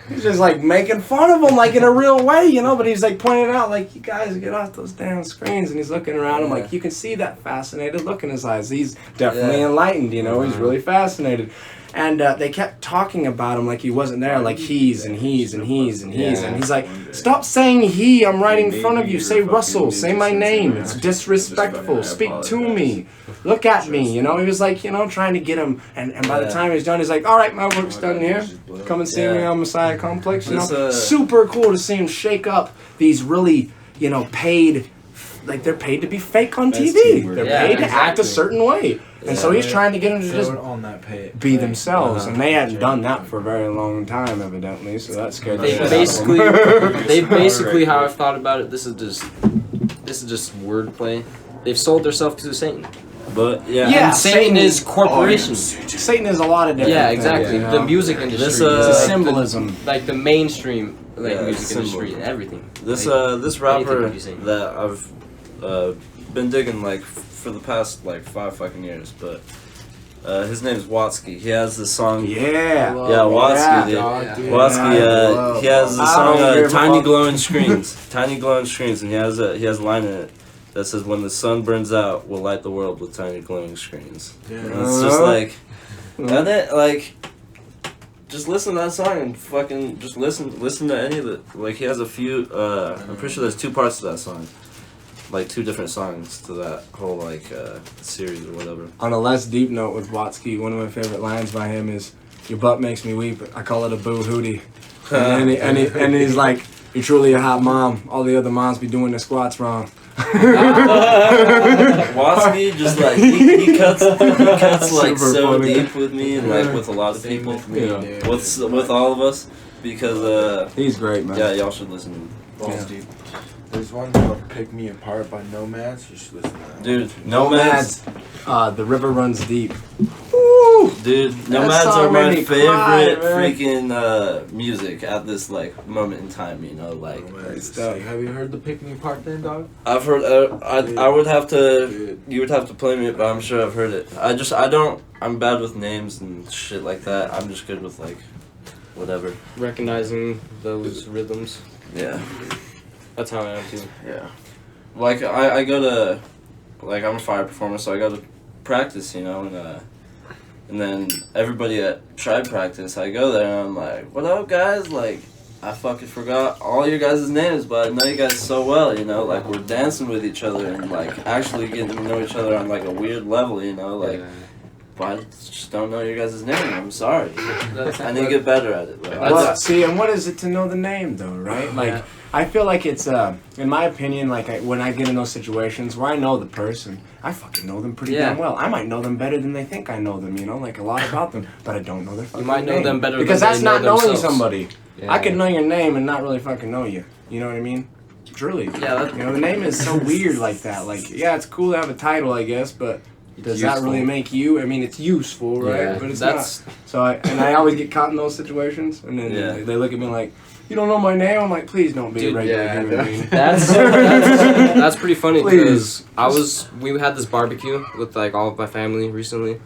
He's just like making fun of them, like in a real way, but he's like pointing out, like, "You guys get off those damn screens." And he's looking around him, like, you can see that fascinated look in his eyes. He's definitely enlightened, he's really fascinated. And they kept talking about him like he wasn't there, like he's and he's and he's and he's. And he's like, "Stop saying he, I'm right in front of you. Say Russell, say my name. It's disrespectful. Speak to me. Look at me." He was like, trying to get him. And by the time he's done, he's like, "All right, my work's done here. Come and see me on Messiah Complex." Super cool to see him shake up these really, paid, like they're paid to be fake on TV. They're paid to act a certain way. And so he's trying to get them to just be themselves, and they hadn't done that for a very long time, evidently. So that scared the shit out of them. They basically, how I've thought about it, this is just wordplay. They've sold themselves to Satan. But And Satan is corporations. Satan is a lot of different Yeah, things, exactly. The music industry, This, It's a symbolism. like the mainstream music symbol. industry, and everything. This Anything rapper could be Satan. that I've been digging for the past 5 fucking years, but his name's Watsky. He has this song. Watsky, dude. Watsky. He has the song "Tiny Glowing Screens." Tiny glowing screens, and he has a line in it that says, "When the sun burns out, we'll light the world with tiny glowing screens." Yeah. And it's just and it just listen to that song and fucking just listen to any of it. Like, he has a few. I'm pretty sure there's 2 parts to that song. Like 2 different songs to that whole series or whatever. On a less deep note with Watsky, one of my favorite lines by him is, "Your butt makes me weep. I call it a boo hootie." And he's like, "You're truly a hot mom. All the other moms be doing their squats wrong." Watsky just he cuts like Super so funny. deep with me and with a lot of people, with all of us, because he's great, man. Yeah, y'all should listen to him. Dude. There's one called "Pick Me Apart" by Nomads. You should listen to that. Dude, Nomads. The river runs deep. Dude, Nomads are my favorite freaking music at this moment in time. Have you heard the "Pick Me Apart" then, dog? I've heard. I would have to. You would have to play me it, but I'm sure I've heard it. I'm bad with names and shit like that. I'm just good with whatever. Recognizing those rhythms. Yeah. That's how I am too. Yeah. I go to like I'm a fire performer, so I go to practice, you know, and then everybody at tribe practice, I go there and I'm like, what up, guys? Like, I fucking forgot all your guys' names, but I know you guys so well, you know, like we're dancing with each other and like actually getting to know each other on like a weird level, you know, like. But I just don't know your guys' name. I'm sorry. I need to get better at it. Well, see, and what is it to know the name, though, right? Like, I feel like it's, in my opinion, like, when I get in those situations where I know the person, I fucking know them pretty damn well. I might know them better than they think I know them, you know, like, a lot about them, but I don't know their fucking name. You might know them better because than that's they know not knowing themselves. somebody. Yeah. I can know your name and not really fucking know you. You know what I mean? Truly. Yeah. You know, the name is so weird like that. Like, yeah, it's cool to have a title, I guess, but... Does that really make you? I mean, it's useful, right? Yeah, but it's not. So I always get caught in those situations, and then they look at me like, "You don't know my name." I'm like, "Please don't be a regular human being." That's pretty funny because we had this barbecue with like all of my family recently,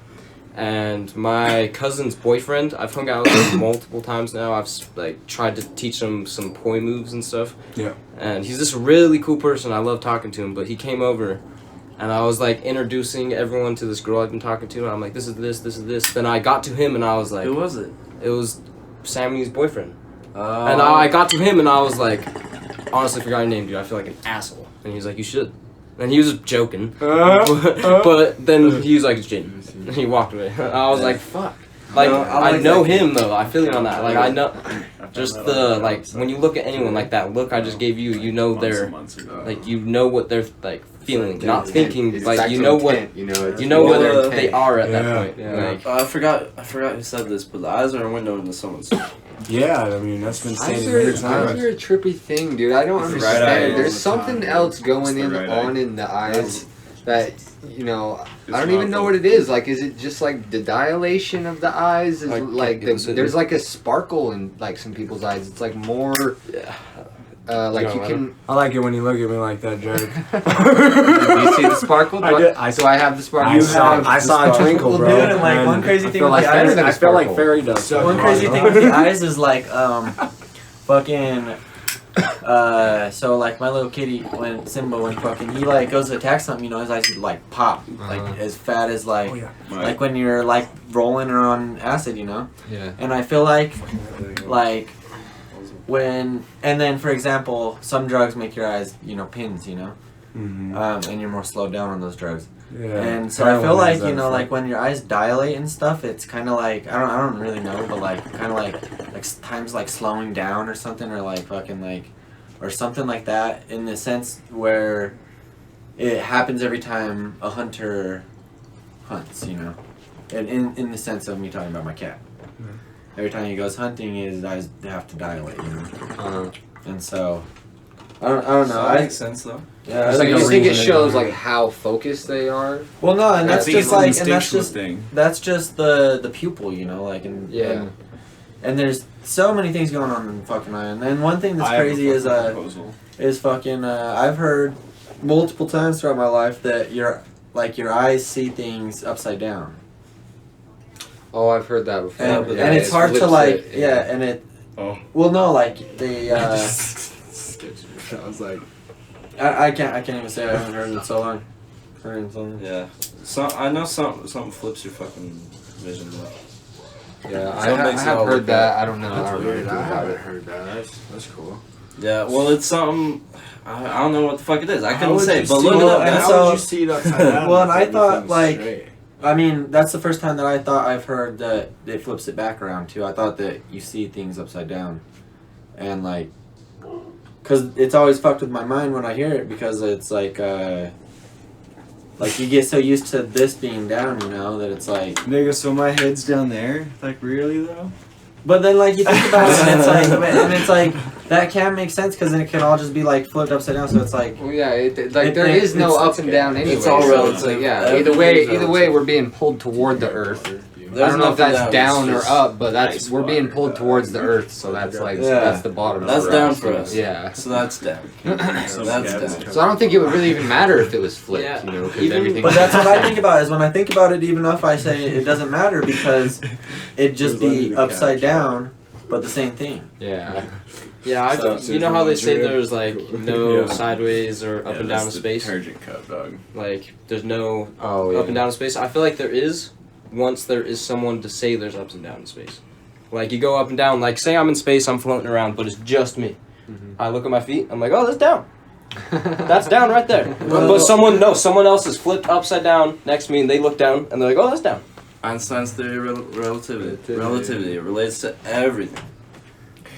and my cousin's boyfriend. I've hung out with him multiple times now. I've like tried to teach him some poi moves and stuff. Yeah. And he's just a really cool person. I love talking to him. But he came over. And I was like introducing everyone to this girl I've been talking to, and I'm like, this is this, this is this. Then I got to him, and I was like, who was it? It was Sammy's boyfriend. And I got to him, and I was like, honestly, forgot your name, dude. I feel like an asshole. And he's like, you should. And he was just joking. But then he was like, it's Jin. And he walked away. I was like, fuck. Like, I know him, though. I feel you on that. Like, I know. Just the, like, when you look at anyone like that look I just gave you, you know they're, like, you know what they're, like, feeling, not thinking, like, you know what, you know what they are at that point. Yeah. Like, I forgot who said this, but the eyes are a window into someone's soul. Yeah, I mean, that's been Eyes stated many times. are a trippy thing, dude. I don't understand. eye There's all the something time. else going It's the right in the eyes that, you know, It's I don't even not know the- what it is. Like, is it just like the dilation of the eyes? Is like there's like a sparkle in like some people's eyes. It's like more, like you can. I like it when you look at me like that, Jerrick. Do you see the sparkle? I did. So I have the sparkle. I saw a twinkle, bro. Dude, and like one crazy thing with like the better eyes, than I feel like fairy dust. So one crazy thing with the eyes is like fucking so like my little kitty when fucking he like goes to attack something, you know, his eyes would like pop like as fat as like like when you're like rolling or on acid, you know. Yeah. And I feel like when and then for example some drugs make your eyes, you know, pins, you know. And you're more slowed down on those drugs. Yeah. And so I feel like, you know, like when your eyes dilate and stuff, it's kind of like I don't really know, but like kind of like times like slowing down or something, or like fucking like or something like that, in the sense where it happens every time a hunter hunts, you know, and in the sense of me talking about my cat. Every time he goes hunting, his eyes have to dilate, you know. And so I don't know. That makes sense though. Yeah, So you think it shows like how focused they are? well, no, and that's just like, and that's just thing. that's just the pupil, you know, like and and there's so many things going on in the fucking eye. And then one thing that's crazy is fucking I've heard multiple times throughout my life that your eyes see things upside down. Oh, I've heard that before. And, Yeah, and it's hard to flips like it, and it Oh. well no like they I was like, I can't even say I haven't heard it in so long. Yeah. So I know something flips your fucking vision. Yeah, I Some makes it have all heard look that. I don't know. that's I don't weird. know I anything about haven't it. heard that. That's cool. Yeah, well, it's something. I don't know what the fuck it is. I How couldn't would say, you but see look it it? up. and guys. How so- would you see it upside down? Well, and if I everything's thought, like- straight? I mean, that's the first time that I thought I've heard that it flips it back around too. I thought that you see things upside down, and like, cause it's always fucked with my mind when I hear it, because it's like you get so used to this being down, you know, that it's like. Nigga, so my head's down there? Like, really, though? But then, like, you think about it, and it's like that can make sense, because then it can all just be like flipped upside down. So it's like. Well, yeah, there is no up and down anyway. It's all so relative. like, yeah, Everything's either way, we're being pulled toward the earth. I There's don't know if nothing that's down, down it's or just up, but nice we're being water. pulled towards the earth. So that's like Yeah. that's the bottom. That's for down us, for us. Yeah. So that's down. So that's down. So I don't think it would really even matter if it was flipped, Yeah. you know, because Even- everything. But that's what I think about. Is when I think about it, even if I say it doesn't matter, because it just be upside down. but the same thing. Yeah. Yeah, So you know how they say Jerrick. there's like no Yeah. sideways or up and down in space? Detergent cup, dog. Like there's no Oh, yeah. up and down in space. I feel like there is once there is someone to say there's ups and downs in space. Like you go up and down, like say I'm in space, I'm floating around, but it's just me. I look at my feet, I'm like, oh, that's down. That's down right there. But someone else is flipped upside down next to me and they look down and they're like, oh, that's down. Einstein's theory of relativity relates to everything.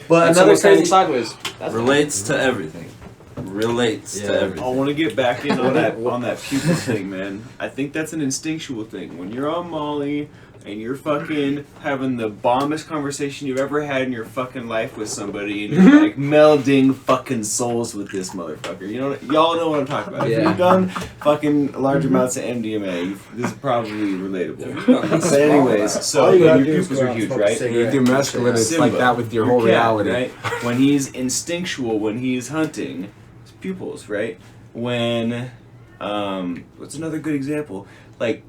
But And another someone standing crazy. sideways. That's Relates to everything. Relates to I everything. want to get back in on that pupil thing, man. I think that's an instinctual thing. When you're on Molly and you're fucking having the bombest conversation you've ever had in your fucking life with somebody, and you're like melding fucking souls with this motherfucker. You know, y'all know what I'm talking about. If Yeah. you've done fucking large amounts of MDMA, this is probably relatable. But anyways, so All you gotta when do your is pupils go are out and huge, smoke a right? cigarette. You do mescaline, it's like Simba, that with your whole cat, reality. right? When he's instinctual, when he's hunting, his pupils, right? When, what's another good example? Like,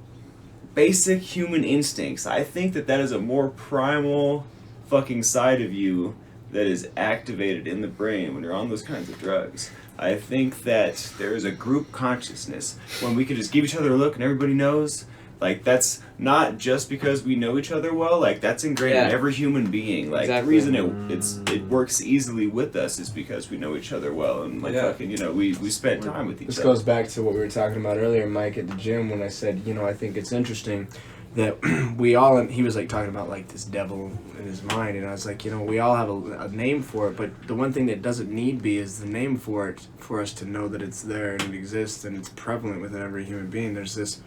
basic human instincts. I think that is a more primal fucking side of you that is activated in the brain when you're on those kinds of drugs. I think that there is a group consciousness when we could just give each other a look and everybody knows. Like, that's not just because we know each other well. Like, that's ingrained in Yeah. every human being. Like, Exactly. the reason it works easily with us is because we know each other well and like fucking, you know, we spent time with each This other. goes back to what we were talking about earlier, Mike, at the gym when I said, you know, I think it's interesting that we all, he was like talking about like this devil in his mind, and I was like, you know, we all have a name for it, but the one thing that doesn't need be is the name for it for us to know that it's there and it exists and it's prevalent within every human being. There's this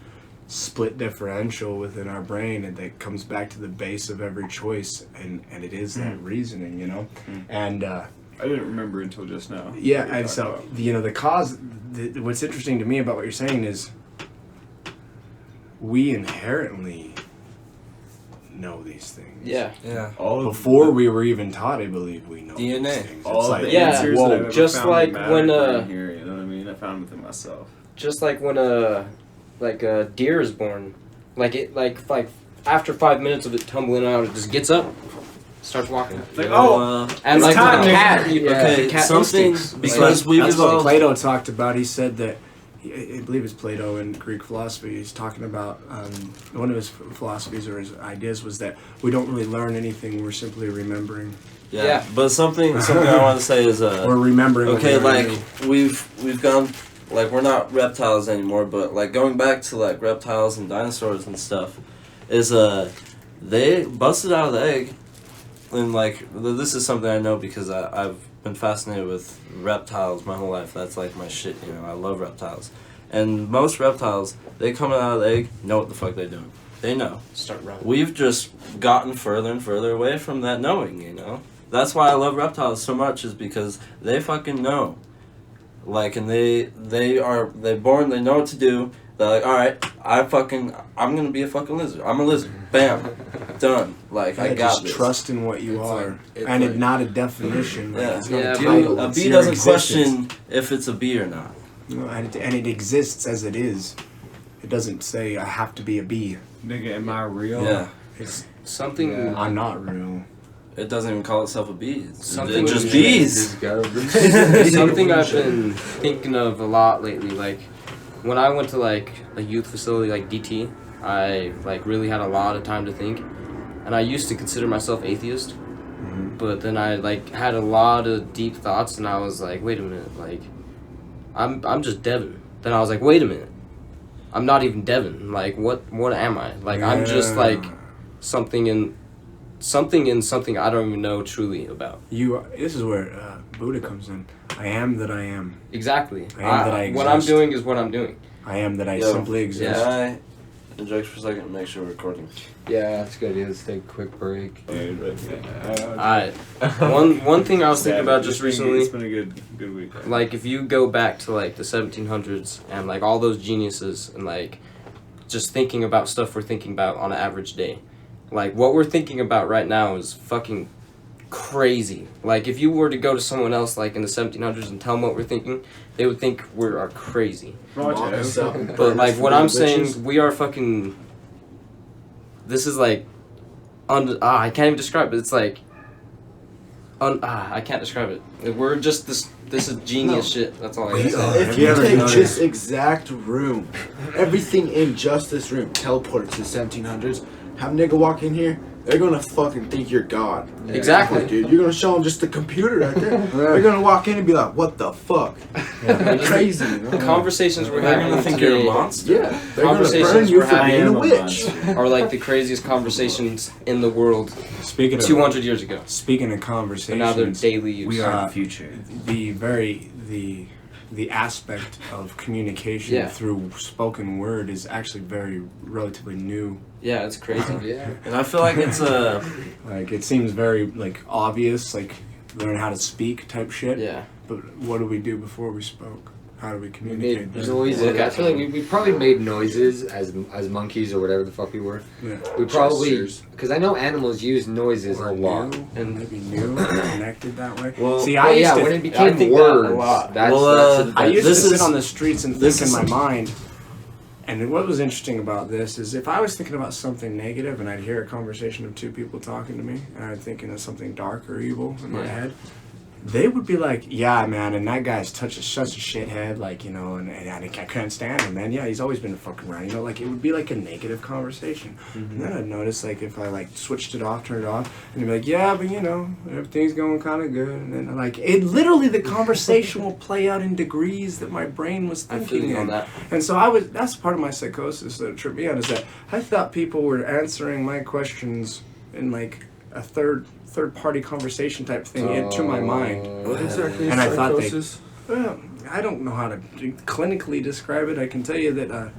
split differential within our brain and that comes back to the base of every choice, and it is that reasoning, you know. And I didn't remember until just now. yeah, what you're and so talking about. you know, the cause. What's interesting to me about what you're saying is we inherently know these things. Yeah. Yeah. all of Before we were even taught, I believe we know DNA. these things. all It's of like, the yeah, answers whoa, that I've ever just found like that matter when, are in here, you know what I mean? I found within myself. Just like when a deer is born, like after 5 minutes of it tumbling out, it just gets up, starts walking. Like, And it's like time, the nigga. cat, Okay, the cat something instincts. because we've That's what evolved. Plato talked about. He said that, I believe it's Plato in Greek philosophy. He's talking about one of his philosophies or his ideas was that we don't really learn anything. We're simply remembering. Yeah, but something I want to say is We're remembering. what okay, we like already- we've gone like we're not reptiles anymore, but like going back to like reptiles and dinosaurs and stuff is they busted out of the egg, and like this is something I know because I've been fascinated with reptiles my whole life. That's like my shit, you know. I love reptiles, and most reptiles they come out of the egg know what the fuck they're doing. They know. Start running. We've just gotten further and further away from that knowing, you know? That's why I love reptiles so much, is because they fucking know. Like, and they're born, they know what to do. They're like, alright, I'm gonna be a fucking lizard. I'm a lizard. Bam. Done. Like, I got just this. trust in what you It's are, like- it's and like- it's not a definition. Like, Yeah. it's not Yeah, a but title. A it's bee your doesn't existence. question if it's a bee or not. No, and it exists as it is. It doesn't say I have to be a bee. Nigga, am I real? Yeah. It's Something. Yeah. I'm not real. It doesn't even call itself a bee. It's Something just is- bees. Something I've been thinking of a lot lately, like when I went to like a youth facility like DT, I like really had a lot of time to think, and I used to consider myself atheist, but then I like had a lot of deep thoughts, and I was like, wait a minute, like I'm just Devun. Then I was like, wait a minute, I'm not even Devun. Like what am I? Like I'm just like something in something I don't even know truly about. This is where Buddha comes in. I am that I am. Exactly. I am that I what I'm exist. doing is what I'm doing. I am that I Yo, simply exist. Can I inject for a second and make sure we're recording? Yeah, that's a good idea. Let's take a quick break. Alright. One thing I was thinking about just recently, It's been a good week. like if you go back to like the 1700s and like all those geniuses and like just thinking about stuff we're thinking about on an average day. Like what we're thinking about right now is fucking crazy. Like if you were to go to someone else like in the 1700s and tell them what we're thinking, they would think we are crazy. But like what I'm saying, we are fucking. This is like, I can't even describe it. It's like I can't describe it. We're just this is genius shit. That's all I If got. you take this exact room, everything in just this room, teleport to the 1700s, have nigga walk in here, they're gonna fucking think you're God. Exactly. Dude, you're gonna show them just the computer right there. They're gonna walk in and be like, what the fuck? Crazy, you know? The conversations we're They're having gonna think you're a today monster. Yeah, they're gonna Conversations burn you we're for having being a witch. are like the craziest conversations in the world Speaking of 200 years ago. speaking of And conversations, now they're daily use. We are the future. the aspect of communication Yeah. through spoken word is actually very relatively new. Yeah, it's crazy. Yeah. And I feel like it's a Like it seems very like obvious, like learn how to speak type shit. Yeah. But what do we do before we spoke? How do we We communicate? made that? noises. I feel like we probably made noises as monkeys or whatever the fuck we were. Yeah. We probably, Gestures. because I know animals use noises a lot. New, And- maybe new, connected that way. Well, See, Well, I used yeah, to, when it I became think that a words, lot. that's, Well, that's, I used This to sit is- on the streets and this think in is- my mind. And what was interesting about this is if I was thinking about something negative and I'd hear a conversation of two people talking to me and I'm thinking of something dark or evil in my Yeah. head, they would be like, yeah, man, and that guy's such a shithead, like, you know, and I couldn't stand him, man. Yeah, he's always been fucking around, you know, like, it would be like a negative conversation. And then I'd notice, like, if I, like, switched it off, turned it off, and they'd be like, yeah, but, you know, everything's going kind of good. And then, like, it literally, the conversation will play out in degrees that my brain was I thinking feel you on in. that. And so that's part of my psychosis that tripped me out, is that I thought people were answering my questions in, like, a third party conversation type thing into my mind. What exactly is And I thought they- psychosis? Well, I don't know how to clinically describe it. I can tell you that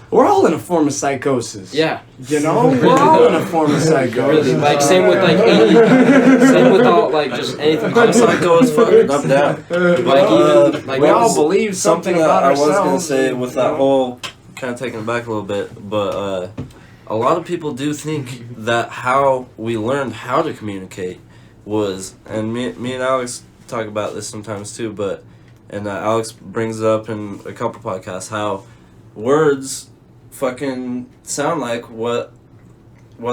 we're all in a form of psychosis. Yeah. You know, we're all in a form of psychosis. Really. Like same with like same with all like just anything. I'm psycho as fuck. I'm down. Like even like we all was- believe something Something that about I was ourselves. gonna say with that whole kind of taking it back a little bit, but a lot of people do think that how we learned how to communicate was, and me and Alex talk about this sometimes too, but and Alex brings it up in a couple podcasts how words fucking sound like what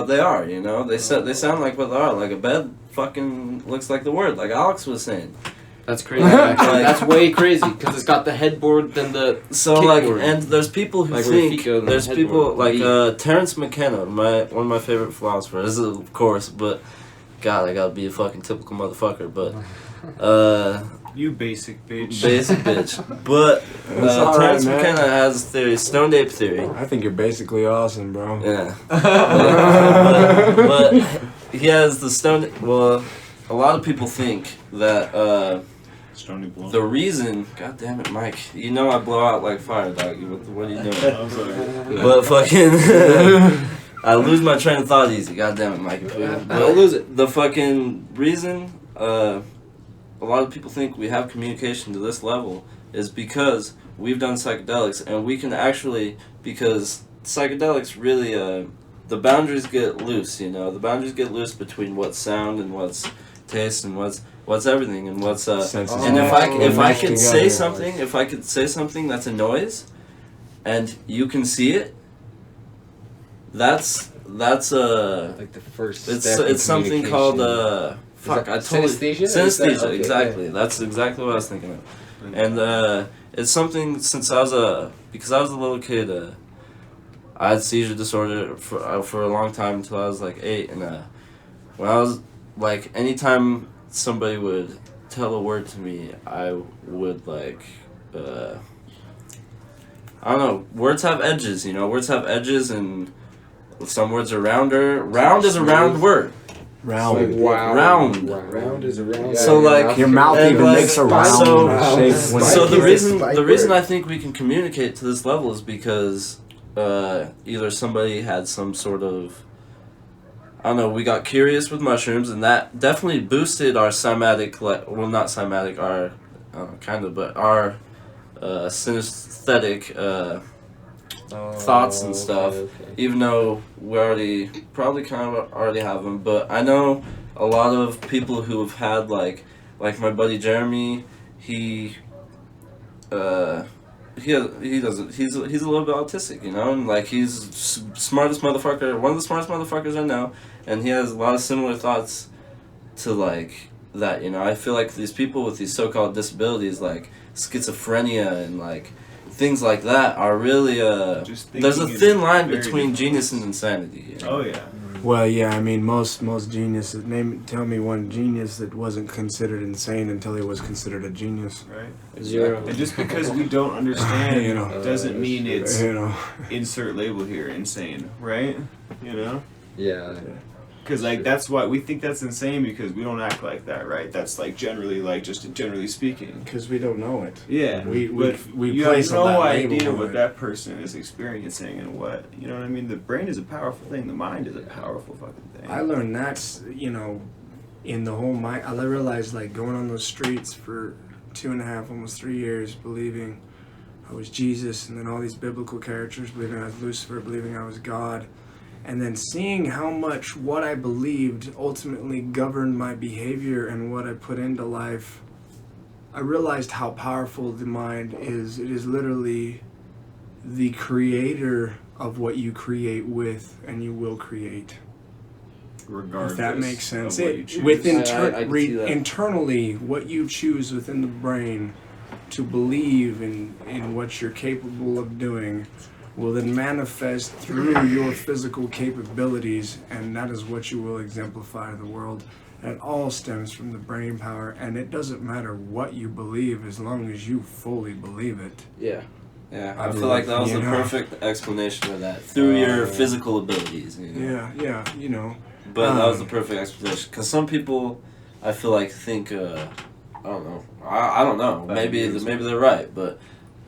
they are, you know? They sound like what they are. Like a bed fucking looks like the word, like Alex was saying. That's crazy. Actually. That's way crazy because it's got the headboard then the So like, kickboard. and there's people who Like where your think feet go, then there's the people like headboard. Terrence McKenna, one of my favorite philosophers, of course. But God, I gotta be a fucking typical motherfucker. But You basic bitch. basic bitch. But That's all right, Terrence man. McKenna has theory, stoned ape theory. I think you're basically awesome, bro. Yeah. but he has the stone. Well, a lot of people think that. Stony blow. The reason, God damn it, Mike, you know I blow out like fire, dog. What are you doing? I'm sorry. But fucking, I lose my train of thought easy. God damn it, Mikey Poo. Don't lose it. The fucking reason, a lot of people think we have communication to this level is because we've done psychedelics and we can actually, because psychedelics really, the boundaries get loose. You know, the boundaries get loose between what's sound and what's taste and what's everything and what's Senses and if I match could together. say something that's a noise and you can see it, that's like the first step in it's something called communication. fuck, I that totally synesthesia? Is synesthesia, that- okay, exactly. That's exactly what I was thinking of. And it's something since because I was a little kid, I had seizure disorder for a long time until I was like 8, and when I was like, anytime somebody would tell a word to me, I would like, I don't know, words have edges, you know, words have edges, and some words are rounder. Round is a round word. Round. Round. Round is a round. So, like, Your mouth and even like, makes a round shape. When So the Spike is a spike reason word. I think we can communicate to this level is because either somebody had some sort of, I don't know, we got curious with mushrooms, and that definitely boosted our cymatic, well, not cymatic, our kind of, but our synesthetic thoughts and stuff. Even though we probably kind of already have them, but I know a lot of people who have had like my buddy Jeremy, he's a little bit autistic, you know, and like he's smartest motherfucker, one of the smartest motherfuckers I know, and he has a lot of similar thoughts to like that, you know. I feel like these people with these so-called disabilities, like schizophrenia and like things like that, are really there's a thin line between genius and insanity. You know? Oh yeah. Well, yeah, I mean, most geniuses. Tell me one genius that wasn't considered insane until he was considered a genius. Right. Zero. And just because we don't understand, You know. doesn't mean it's You know, insert label here, insane, right? You know. Yeah. Because like that's why we think that's insane, because we don't act like that, right? That's like generally, like just generally speaking. because we don't know it. Yeah, We you place have on no that label, idea what right? that person is experiencing and what, you know what I mean. The brain is a powerful thing. The mind is a powerful fucking thing. I learned that's, you know, in the whole mind. I realized, like, going on those streets for 2.5, almost 3 years, believing I was Jesus, and then all these biblical characters, believing I was Lucifer, believing I was God, and then seeing how much what I believed ultimately governed my behavior and what I put into life. I realized how powerful the mind is. It is literally the creator of what you create with, and you will create. Regardless If that makes sense. of what you choose. Within I can see that. internally, what you choose within the brain to believe in what you're capable of doing will then manifest through your physical capabilities, and that is what you will exemplify to the world. It all stems from the brain power, and it doesn't matter what you believe as long as you fully believe it. Yeah. Yeah, I I feel like that was you the know. perfect explanation of that through your physical abilities. You know? Yeah, you know. But that was the perfect explanation. Because some people, I feel like, think, I don't know. I don't know. Maybe they're right, but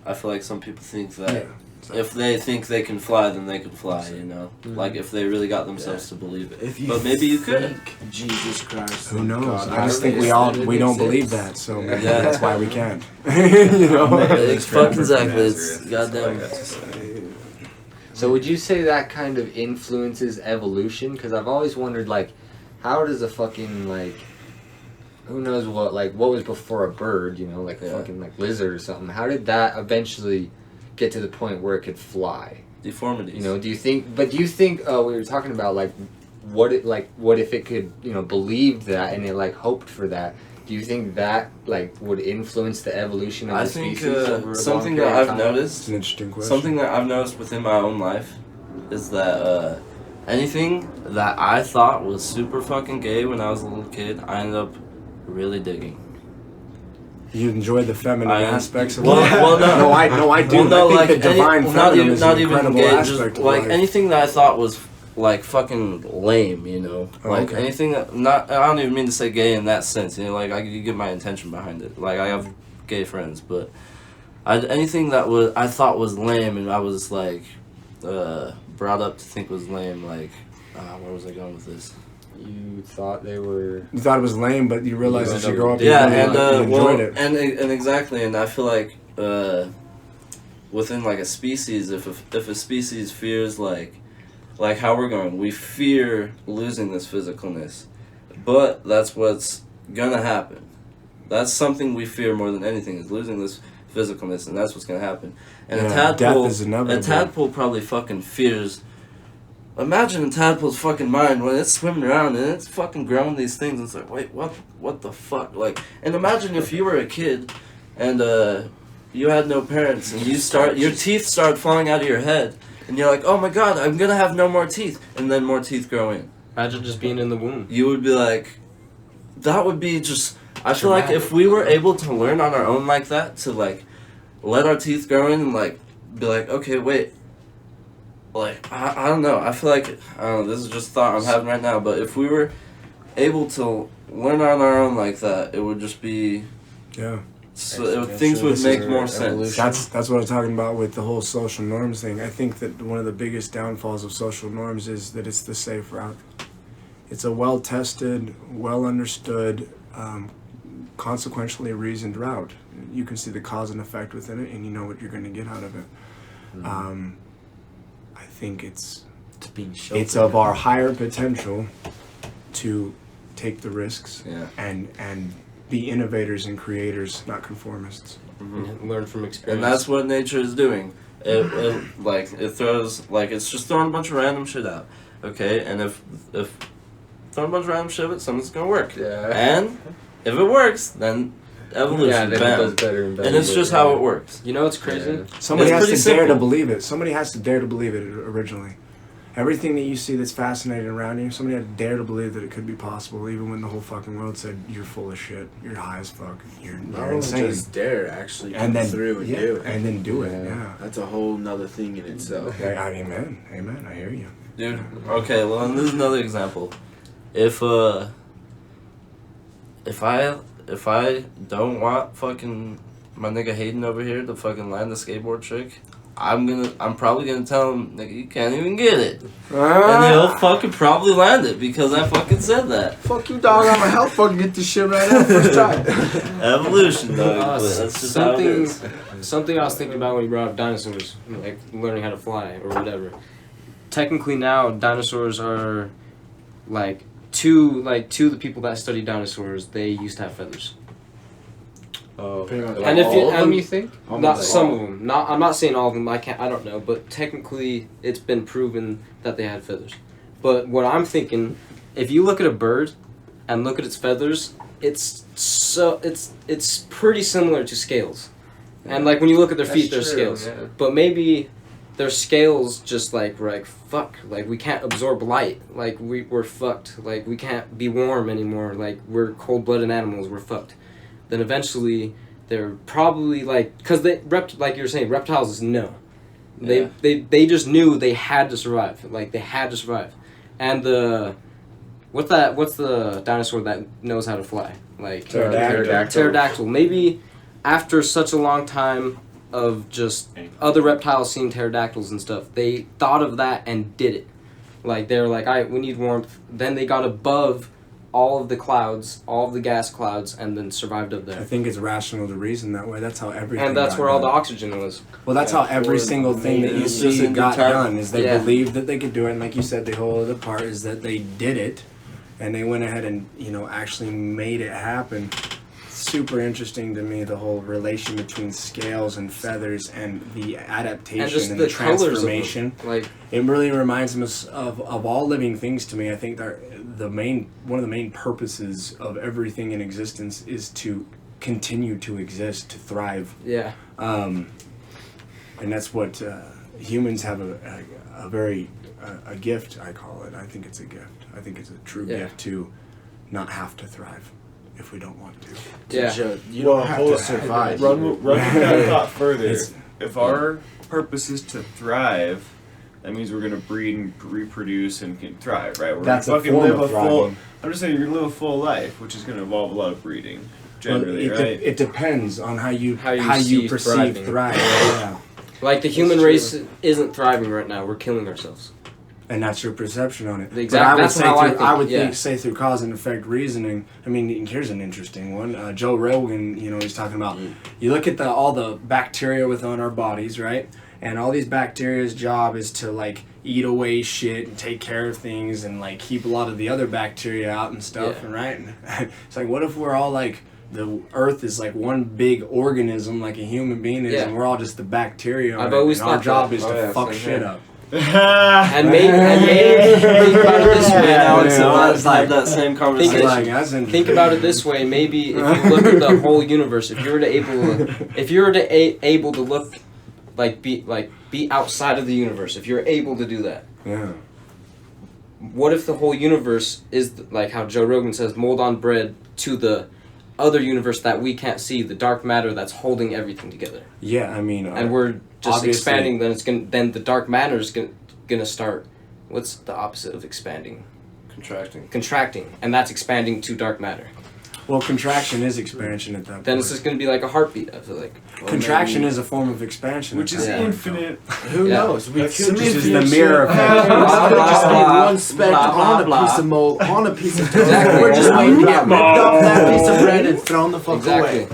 I feel like some people think that Yeah. if they think they can fly, then they can fly, you know? Like, if they really got themselves to believe it. If you But maybe you could. think Jesus Christ. Who and knows? God, I just think it we don't exists. believe that, so maybe Yeah. that's why we can't. You know. It's fucking exactly. It's goddamn. So would you say that kind of influences evolution? Because I've always wondered, like, how does a fucking, like, who knows what, like, what was before a bird, you know, like a fucking, like, lizard or something? How did that eventually get to the point where it could fly? Deformities. You know, do you think, we were talking about, like, what if it could, you know, believed that and it, like, hoped for that? Do you think that, like, would influence the evolution of I the think species over a something long that period of I've time? noticed. It's an interesting question. Something that I've noticed within my own life is that anything that I thought was super fucking gay when I was a little kid, I ended up really digging. You enjoy the feminine aspects of well, life. well, no. I do. Well, no, I think the divine feminine is not an even incredible gay, aspect just of like life. anything that I thought was like fucking lame, you know, Oh, like okay. anything that not. I don't even mean to say gay in that sense, you know, like you get my intention behind it. Like I have gay friends, but anything that I thought was lame, and I was like brought up to think was lame. Like where was I going with this? You thought they were... You thought it was lame, but you realized as you grow up, Yeah, you and really enjoyed it. and exactly, and I feel like within like a species, if a species fears like how we're going, we fear losing this physicalness, but that's what's gonna happen. That's something we fear more than anything, is losing this physicalness, and that's what's gonna happen. And Yeah, death is inevitable. a tadpole probably fucking fears. Imagine a tadpole's fucking mind when it's swimming around and it's fucking growing these things. And it's like, wait, what the fuck? Like, and imagine if you were a kid, and you had no parents, and your teeth start falling out of your head, and you're like, oh my god, I'm gonna have no more teeth, and then more teeth grow in. Imagine just being in the womb. You would be like, that would be just. I feel like if we were able to learn on our own like that, to like, let our teeth grow in and like, be like, okay, wait. Like, I don't know. I feel like, I don't know, this is just a thought I'm having right now, but if we were able to learn on our own like that, it would just be... Yeah. So things would make more sense. That's what I'm talking about with the whole social norms thing. I think that one of the biggest downfalls of social norms is that it's the safe route. It's a well-tested, well-understood, consequentially reasoned route. You can see the cause and effect within it, and you know what you're going to get out of it. Mm-hmm. I think it's being sheltered. It's of our higher potential to take the risks and be innovators and creators, not conformists. Mm-hmm. Learn from experience. And that's what nature is doing. It throws, like, it's just throwing a bunch of random shit out, okay? And if throwing a bunch of random shit, but something's gonna work. Yeah. And if it works, then evolution. Yeah, then it bam. does better and better. And it's just how it works. You know what's crazy? Yeah. Somebody It's has to pretty dare to simple. believe it. Somebody has to dare to believe it originally. Everything that you see that's fascinating around you, somebody had to dare to believe that it could be possible, even when the whole fucking world said, you're full of shit, you're high as fuck, you're insane. Just dare actually And come then through and do it. And then do it, yeah. That's a whole nother thing in itself. Okay, amen, I hear you. Dude, okay, well, and this is another example. If I don't want fucking my nigga Hayden over here to fucking land the skateboard trick, I'm probably gonna tell him, nigga, you can't even get it. And he'll fucking probably land it because I fucking said that. Fuck you, dog. I'm gonna help fucking get this shit right now first try. Evolution, dog. But that's just how it is. Something I was thinking about when you brought up dinosaurs, like learning how to fly or whatever. Technically now, dinosaurs are to the people that study dinosaurs, they used to have feathers. Oh. And if all of them, you think? Not some of them. I'm not saying all of them. I don't know. But technically, it's been proven that they had feathers. But what I'm thinking, if you look at a bird, and look at its feathers, it's pretty similar to scales. And like when you look at their feet, they're scales. Yeah. But maybe their scales just like fuck. Like we can't absorb light. Like we're fucked. Like we can't be warm anymore. Like we're cold-blooded animals. We're fucked. Then eventually they're probably like, because like you were saying, reptiles is no. They just knew they had to survive. Like they had to survive. And what's the dinosaur that knows how to fly? Like pterodactyl. Maybe after such a long time of just other reptiles seeing pterodactyls and stuff, they thought of that and did it. Like they're like, all right, we need warmth. Then they got above all of the clouds, all of the gas clouds, and then survived up there. I think it's rational to reason that way. That's how everything. And that's got where all done. the oxygen was. Well, that's how every single thing that you see got done. Is they Yeah. believed that they could do it, and like you said, the whole other part is that they did it, and they went ahead and actually made it happen. Super interesting to me, the whole relation between scales and feathers and the adaptation And just and the the colors of them. transformation. Like It really reminds us of all living things to me. I think that one of the main purposes of everything in existence is to continue to exist, to thrive. yeah. And that's what humans have a very a gift, I call it. I think it's a gift. I think it's a true gift to not have to thrive if we don't want to. Yeah. You don't have to survive. Run that thought further. It's- If our purpose is to thrive, that means we're gonna breed and reproduce and can thrive, right? We're That's a gonna fucking form live of a full. thriving. I'm just saying you're gonna live a full life, which is gonna involve a lot of breeding, generally, Well, right? It depends on how you see perceive thriving. thrive. Yeah. Like the human race isn't thriving right now. We're killing ourselves. And that's your perception on it. Exactly. But I would That's say how I through, think, I would yeah. say through cause and effect reasoning. I mean, here's an interesting one. Joe Rogan, he's talking about. You look at all the bacteria within our bodies, right? And all these bacteria's job is to like eat away shit and take care of things and like keep a lot of the other bacteria out and stuff. Yeah. And right? And it's like, what if we're all like the Earth is like one big organism, like a human being is, Yeah. and we're all just the bacteria. I've on it, always and our thought job that. is Oh, to yeah, fuck same shit here. up. And maybe think about it this way. Now it's Yeah, allowed it's to have like- that same It's conversation. like, that's interesting. Think about it this way. Maybe if you look at the whole universe, if you were to able to look, be outside of the universe, if you're able to do that, Yeah. what if the whole universe is like how Joe Rogan says, mold on bread to the other universe that we can't see, the dark matter that's holding everything together, Yeah, I mean, and we're just obviously- expanding. Then the dark matter is gonna start. What's the opposite of expanding? Contracting. Contracting, and that's expanding to dark matter. well, contraction is expansion at that point. Then it's just gonna be like a heartbeat. I feel like. Contraction is a form of expansion, Which at is that point. infinite. Who Yeah. knows? We That's could to me just is be the a mirror shit- effect. Blah, Blah, blah, just blah, one speck blah, blah, on a blah. piece of mold, on a piece of toast. Exactly. We're just waiting to get ripped off that piece of bread and thrown the fuck Exactly. away.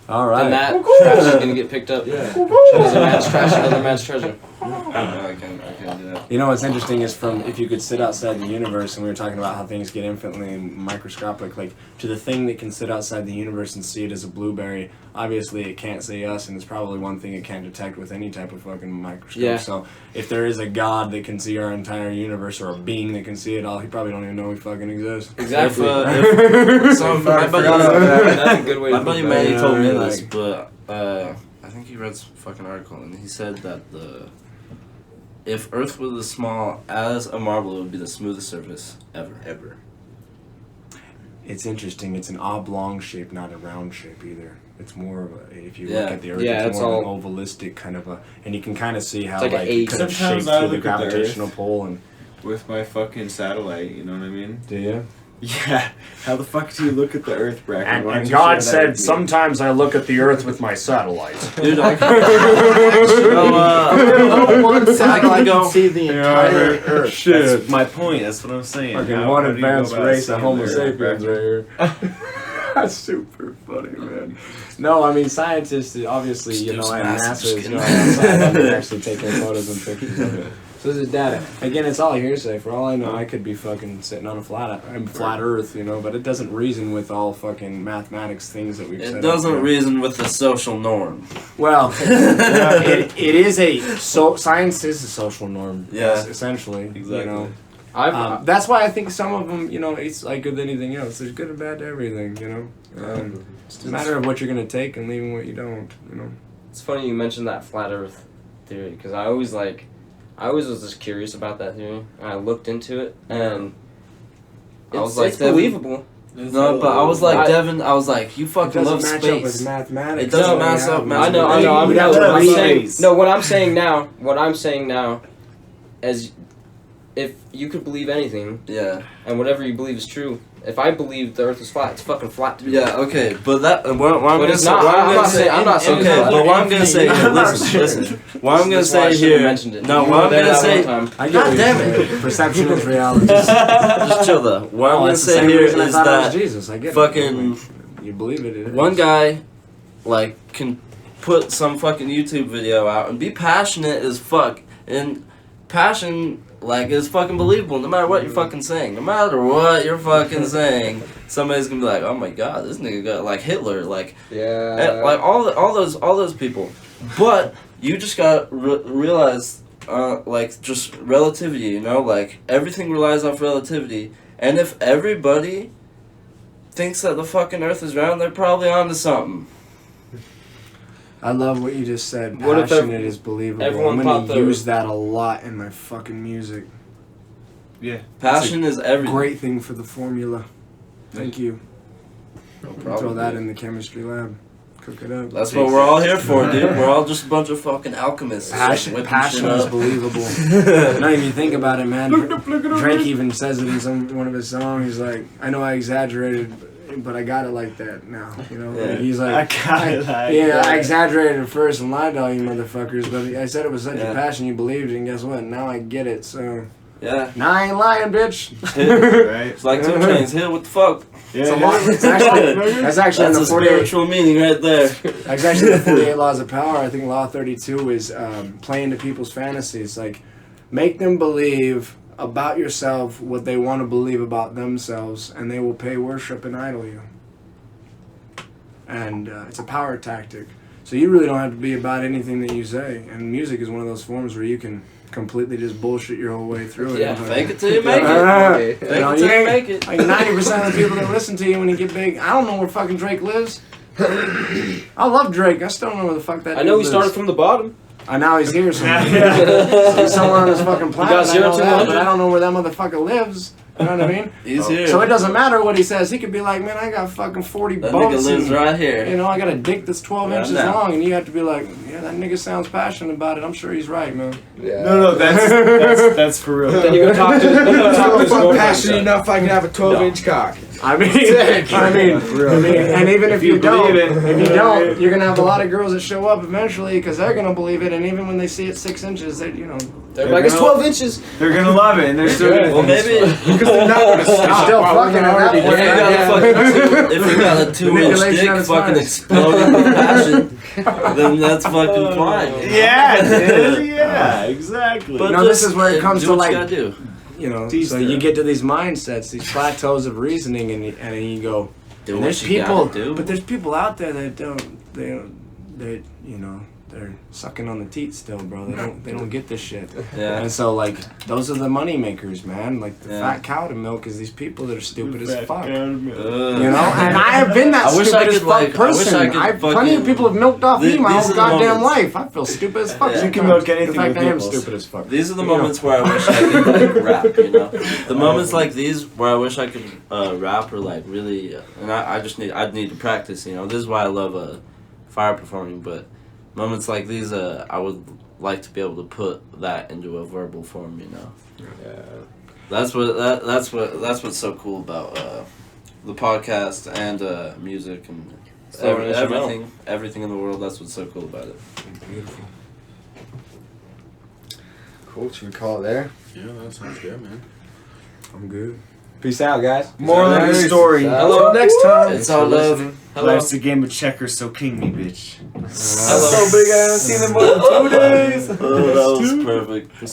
All right. And that trash is gonna get picked up. Yeah. Another man's trash, another man's treasure. No, I can't do that. You know what's interesting is from if you could sit outside the universe, and we were talking about how things get infinitely microscopic, like to the thing that can sit outside the universe and see it as a blueberry. Obviously, it can't see us, and it's probably one thing it can't detect with any type of fucking microscope. Yeah. So if there is a God that can see our entire universe, or a being that can see it all, he probably don't even know we fucking exist. Exactly. My buddy, That's a good way to my buddy think about it. Manny told me like- this, but I think he read some fucking article and he said that if Earth was as small as a marble, it would be the smoothest surface ever. It's interesting. It's an oblong shape, not a round shape either. It's more of a, if you Yeah. look at the Earth, Yeah, it's it's more all- of an ovalistic kind of a, and you can kind of see how It's like an like eight. it kind of Sometimes shaped I through the look at the gravitational Earth. pull. And With my fucking satellite, you know what I mean? do you? Yeah. How the fuck do you look at the Earth, Bracken? And, Why don't and you God share that said, with me? sometimes I look at the Earth with my satellite. Dude, I One satellite go- can see the entire Earth. That's my point. That's what I'm saying. Fucking How- one how do you go advanced about race of seeing Homo the Earth, sapiens Bracken? right here. That's super funny, man. No, I mean scientists obviously, you know, and NASA is going outside and actually taking photos and pictures of it. So this is data. Again, it's all hearsay. For all I know, I could be fucking sitting on a flat Earth, you know, but it doesn't reason with all fucking mathematics things that we've said. it up doesn't there. reason with the social norm. Well, it is science is a social norm. Yeah. Essentially. Exactly. You know. I've That's why I think some of them, you know, it's like with anything else. There's good and bad to everything, you know. It's a matter of what you're gonna take and leaving what you don't, you know. It's funny you mentioned that flat Earth theory because I always was just curious about that theory. And I looked into it and I was like, it's believable. No, but I was like, Devun, I was like, you It fucking doesn't love match up with space. mathematics. It doesn't No, match up. I know. I'm We'd have to I'm read saying space. no. What I'm saying now, as if you could believe anything Yeah. and whatever you believe is true. If I believe the Earth is flat, it's fucking flat to me. Yeah, okay, but that what I'm But gonna it's say, not. what I'm gonna not say, saying. I'm not saying. okay, it's but what I'm gonna say here, I'm not listen. What I'm gonna That's why I say shouldn't have here, mentioned it. no, You what were I'm there gonna that say, one time. I get God what damn you're it. saying. Perception is reality. just chill though. What I'm gonna that's the say same here reason I is thought it was that Jesus. I get fucking it. You believe it. It is. one guy, like, can put some fucking YouTube video out and be passionate as fuck, and passion, like, is fucking believable no matter what you're fucking saying. No matter what you're fucking saying, somebody's gonna be like, oh my god, this nigga got, like, Hitler, like, like, all those people. But you just gotta realize, like, just relativity, you know? Like, everything relies off relativity, and if everybody thinks that the fucking Earth is round, they're probably onto something. I love what you just said. What if Passionate is believable. everyone I'm thought gonna use that a lot in my fucking music. Yeah. Passion is everything. Great thing for the formula. Thank you. No Throw problem. that in the chemistry lab. Cook it up. That's what we're all here for, dude. We're all just a bunch of fucking alchemists. Passion, whipping passion shit is up. believable. Not even think about it, man. Drake even says it in one of his songs. He's like, I know I exaggerated, but I got it like that now. You know, Yeah. he's like, I exaggerated at first and lied to all you motherfuckers, but I said it was such Yeah. a passion you believed it, and guess what? Now I get it. So Yeah. now I ain't lying, bitch. Right? It's like 2 Chainz. Hit what the fuck? Yeah. It's a lot. That's actually in That's the a 48. spiritual meaning right there. That's actually the 48 Laws of Power. I think Law 32 is play into people's fantasies. Like, make them believe about yourself what they want to believe about themselves, and they will pay worship and idol you. And it's a power tactic. So you really don't have to be about anything that you say. And music is one of those forms where you can completely just bullshit your whole way through it. Yeah, Fake it till you make it. Okay. Fake You know, it till you you make it. Like 90% of the people that listen to you when you get big, I don't know where fucking Drake lives. I love Drake. I still don't know where the fuck that I know he dude started lives. from the bottom. Now he's here somewhere. He's somewhere on this fucking planet. got 0 I know to that, 100. but I don't know where that motherfucker lives. You know what I mean? He's here. So it doesn't matter what he says. He could be like, man, I got fucking 40 That boats. nigga lives and, right here. You know, I got a dick that's 12 Right inches now. long, and you have to be like, yeah, that nigga sounds passionate about it. I'm sure he's right, man. Yeah. No, that's for real. Then you go talk to his I'm girlfriend. passionate enough I can have a 12-inch cock. I mean, and even if you don't, you're gonna have a lot of girls that show up eventually because they're gonna believe it, and even when they see it 6 inches, they, you know, They're like, it's 12 inches. They're gonna love it, and they're still gonna Well, maybe Because they're not going to they're stop. still while fucking we're at that already point. you there. gotta fucking if you got a 2-inch Manipulation dick at its fucking finest. exploding with passion, then that's fucking fine. Yeah, dude. Yeah, exactly. But No, this is where it comes do to, what like, you gotta do. You know, Teach so them. you get to these mindsets, these plateaus of reasoning, and then you go. Do And what there's you people, gotta do. but there's people out there that they you know, they're sucking on the teat still, bro. They don't get this shit. Yeah. And so like those are the money makers, man. Like the Yeah. fat cow to milk is these people that are stupid as Fat fuck. cow to milk. You know, and I have been that I wish stupid I as could, fuck like, I wish person. I could Plenty of fucking- people have milked off me my These whole are the goddamn moments. life. I feel stupid as fuck. Yeah. You can sometimes. milk anything In fact, with I am nipples. stupid as fuck. These are the You know. moments where I wish I could like rap, you know. The moments like these where I wish I could rap or like really, and I'd need to practice, you know. This is why I love fire performing, but moments like these, I would like to be able to put that into a verbal form, you know. Yeah. That's what's so cool about the podcast and music and everything in the world. That's what's so cool about it. Beautiful. Cool. Should we call it there? Yeah, that sounds good, man. I'm good. Peace out, guys. Moral of the story. Hello. Next time. It's all love. Hello. Life's a game of checkers, so king me, bitch. Hello. big. I haven't seen them more than 2 days. Oh, that was perfect.